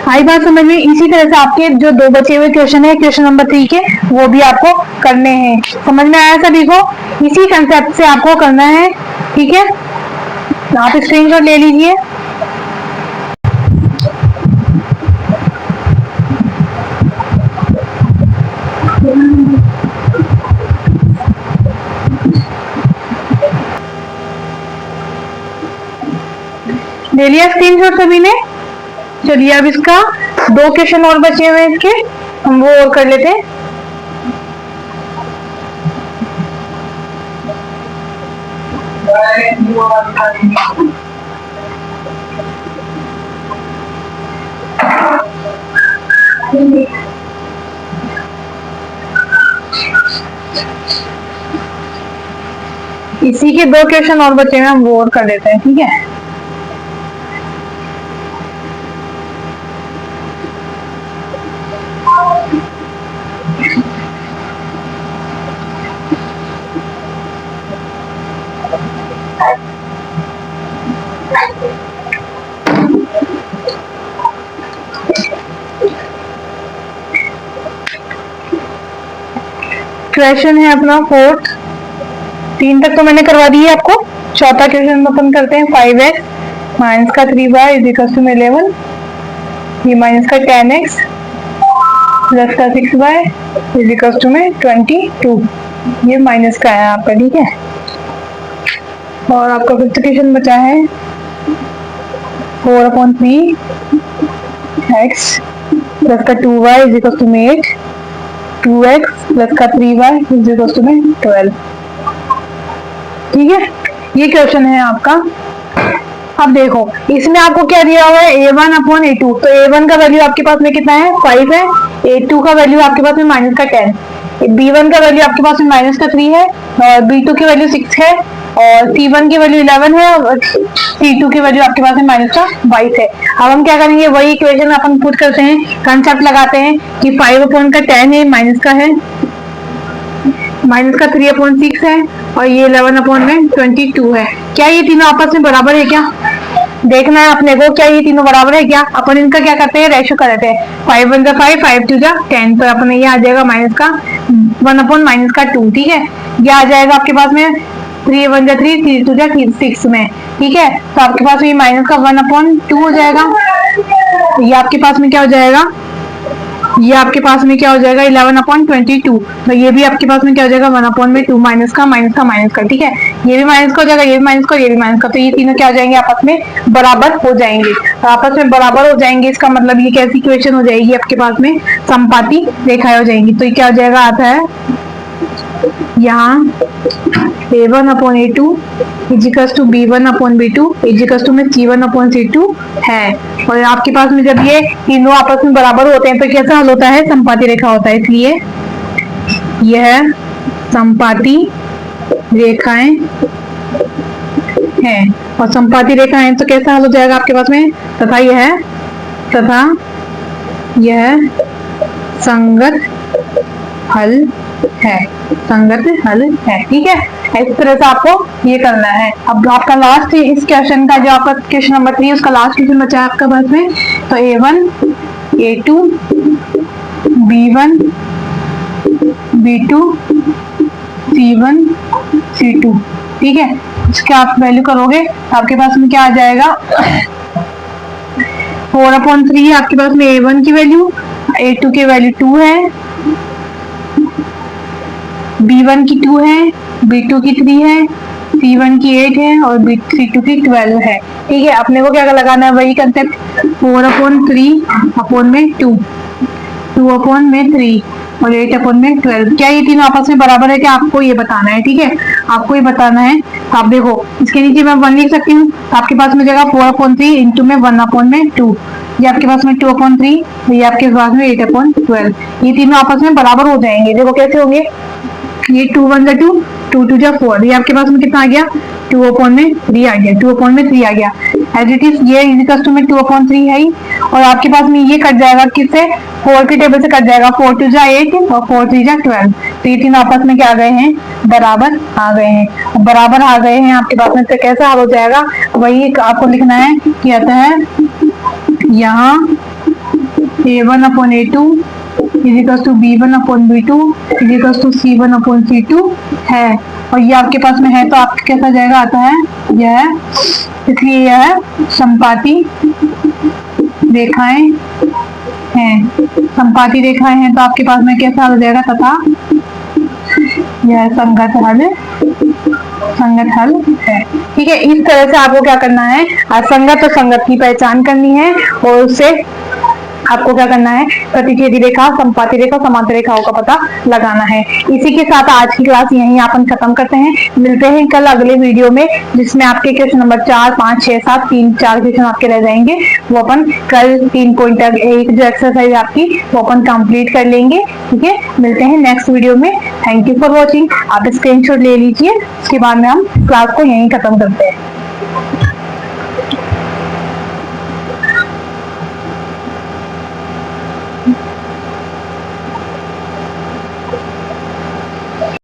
आई बात समझ में। इसी तरह से आपके जो 2 बचे हुए क्वेश्चन है, क्वेश्चन नंबर 3 के, वो भी आपको करने हैं। समझ में आया सभी को, इसी कंसेप्ट से आपको करना है। ठीक है, आप स्क्रीनशॉट ले लीजिए। ले लिया स्क्रीनशॉट सभी ने। चलिए अब इसका 2 क्वेश्चन और बचे हुए हैं, इसके हम वो और कर लेते हैं। इसी के 2 क्वेश्चन और बचे हुए हैं, हम वो और कर लेते हैं। ठीक है, क्वेश्चन है अपना 4th, 3 तक तो मैंने करवा दी है आपको। 4था क्वेश्चन अपन करते हैं। 5x माइनस का 3y इज इक्वल टू 11, ये माइनस का 10x प्लस का 6y इज इक्वल टू 22, ये माइनस का है आपका। ठीक है, और आपका 5th क्वेश्चन बचा है 4/3 x प्लस का 2y is equal to 8, 2x plus का 3y इज इक्वल टू में 12। ठीक है, ये क्वेश्चन है आपका। अब देखो इसमें आपको क्या दिया हुआ है, a1 अपॉन a2। तो a1 का वैल्यू आपके पास में कितना है, 5 है। a2 का वैल्यू आपके पास में माइनस का 10, b1 का वैल्यू आपके पास में माइनस का 3 है, और b2 की वैल्यू 6 है, और c1 की वैल्यू 11 है, और c2 की वैल्यू आपके पास में माइनस का 22 है। अब हम क्या करेंगे, वही इक्वेशन अपन पुट करते हैं, कंसेप्ट लगाते हैं कि 5 अपॉन का 10 है, माइनस का है, माइनस का 3 अपॉन 6 है, और ये 11 अपॉन में 22 है। क्या ये तीनों आपस में बराबर है क्या, देखना है अपने को, क्या ये तीनों बराबर है क्या। अपन इनका क्या करते हैं, रेशो कर देते हैं, 5 1 5, 5 2 10। तो अपने ये आ जाएगा माइनस का 1 अपॉन माइनस का 2। ठीक है, ये आ जाएगा आपके पास में 3 1 3, 3 2 6 में। ठीक है, तो आपके पास में माइनस का 1 अपॉन 2 हो जाएगा। ये आपके पास में क्या हो जाएगा, ये आपके पास में क्या हो जाएगा 11 अपॉन 22। तो ये भी आपके पास में क्या हो जाएगा 1 अपॉन में 2, माइनस का माइनस का माइनस का। ठीक है, ये भी माइनस का हो जाएगा, ये भी माइनस का, ये भी माइनस का। तो ये तीनों क्या हो जाएंगे, आपस में बराबर हो जाएंगे। तो आपस में बराबर हो जाएंगे, इसका मतलब ये कैसी इक्वेशन हो जाएगी, आपके पास में समपाती रेखाएं हो जाएंगी। तो ये क्या हो जाएगा, आता है यहाँ a1 upon a2 is equals to b1 upon b2 is equals to में c1 अपॉन c2 है। और आपके पास में जब ये तीनों आपस में बराबर होते हैं तो कैसा हल होता है, समपाती रेखा होता है। इसलिए यह समपाती रेखाएं हैं, और समपाती रेखाएं तो कैसा हल हो जाएगा आपके पास में, तथा यह संगत हल है, संगत हल है। ठीक है, इस तरह से आपको ये करना है। अब आपका लास्ट इस क्वेश्चन का जो आपका क्वेश्चन नंबर 3 उसका लास्ट क्वेश्चन बचा है आपका पास में। तो a1 a2 b1 b2 c1 c2। ठीक है, इसका आप वैल्यू करोगे तो आपके पास में क्या आ जाएगा, 4 अपॉन 3 आपके पास में a1 की वैल्यू, a2 की वैल्यू 2 है, b1 की 2 है, b2 की 3 है, c1 की 8 है, और c2 की 12 है। ठीक है, अपने को क्या लगाना है, वही कंसेप्ट, 4 अपॉन 3 अपॉन में 2, 2 अपॉन में 3, और 8 अपॉन में 12। क्या ये तीनों आपस में बराबर है क्या, आपको ये बताना है। ठीक है, आपको ये बताना है। तो आप देखो इसके नीचे मैं 1 लिख सकती हूँ, तो आपके पास में जाएगा 4 अपॉन 3 इंटू में 1 अपॉन में 2, ये आपके पास में 2 अपॉन 3, ये आपके पास में 8 अपॉन 12। ये तीनों आपस में बराबर हो जाएंगे। देखो कैसे होंगे, ये 2 1 2, 2 2 4, ये आपके पास में कितना आ गया, 2 अपॉन में 3 आ गया, 2 अपॉन में 3 आ गया। एज इट इज ये इक्वल टू में 2 अपॉन 3 है ही, और आपके पास में ये कट जाएगा किससे, 4 के टेबल से कट जाएगा, 4 2 8 और 4 3 12। तो ये तीनों आपस में क्या आ गए हैं, बराबर आ गए हैं। बराबर आ गए हैं आपके पास में, तो कैसा हल हो जाएगा, वही आपको लिखना है कि आता है यहाँ a1 upon a2 is equals to b1 upon b2 is equals to c1 upon c2 है। और ये आपके पास में है, तो आपका कैसा जाएगा, आता है यह, इसलिए यह समपाती रेखाएं हैं, समपाती रेखाएं हैं। तो आपके पास में कैसा हो जाएगा, तथा यह संगत हल है। ठीक है, इस तरह से आपको क्या करना है, असंगत और संगत की पहचान करनी है, और उससे आपको क्या करना है, प्रतिच्छेदी रेखा, समपाती रेखा, समांतर रेखाओं का पता लगाना है। इसी के साथ आज की क्लास यहीं अपन खत्म करते हैं। मिलते हैं कल अगले वीडियो में, जिसमें आपके क्वेश्चन नंबर 4 5 6 7 3-4 क्वेश्चन आपके रह जाएंगे। वो अपन कल 3 पॉइंटर एक जो एक्सरसाइज आपकी वो अपन कंप्लीट कर लेंगे। ठीक है, मिलते हैं नेक्स्ट वीडियो में। Thank you for watching. आप स्क्रीनशॉट ले लीजिए, उसके बाद में हम क्लास को यहीं खत्म करते हैं।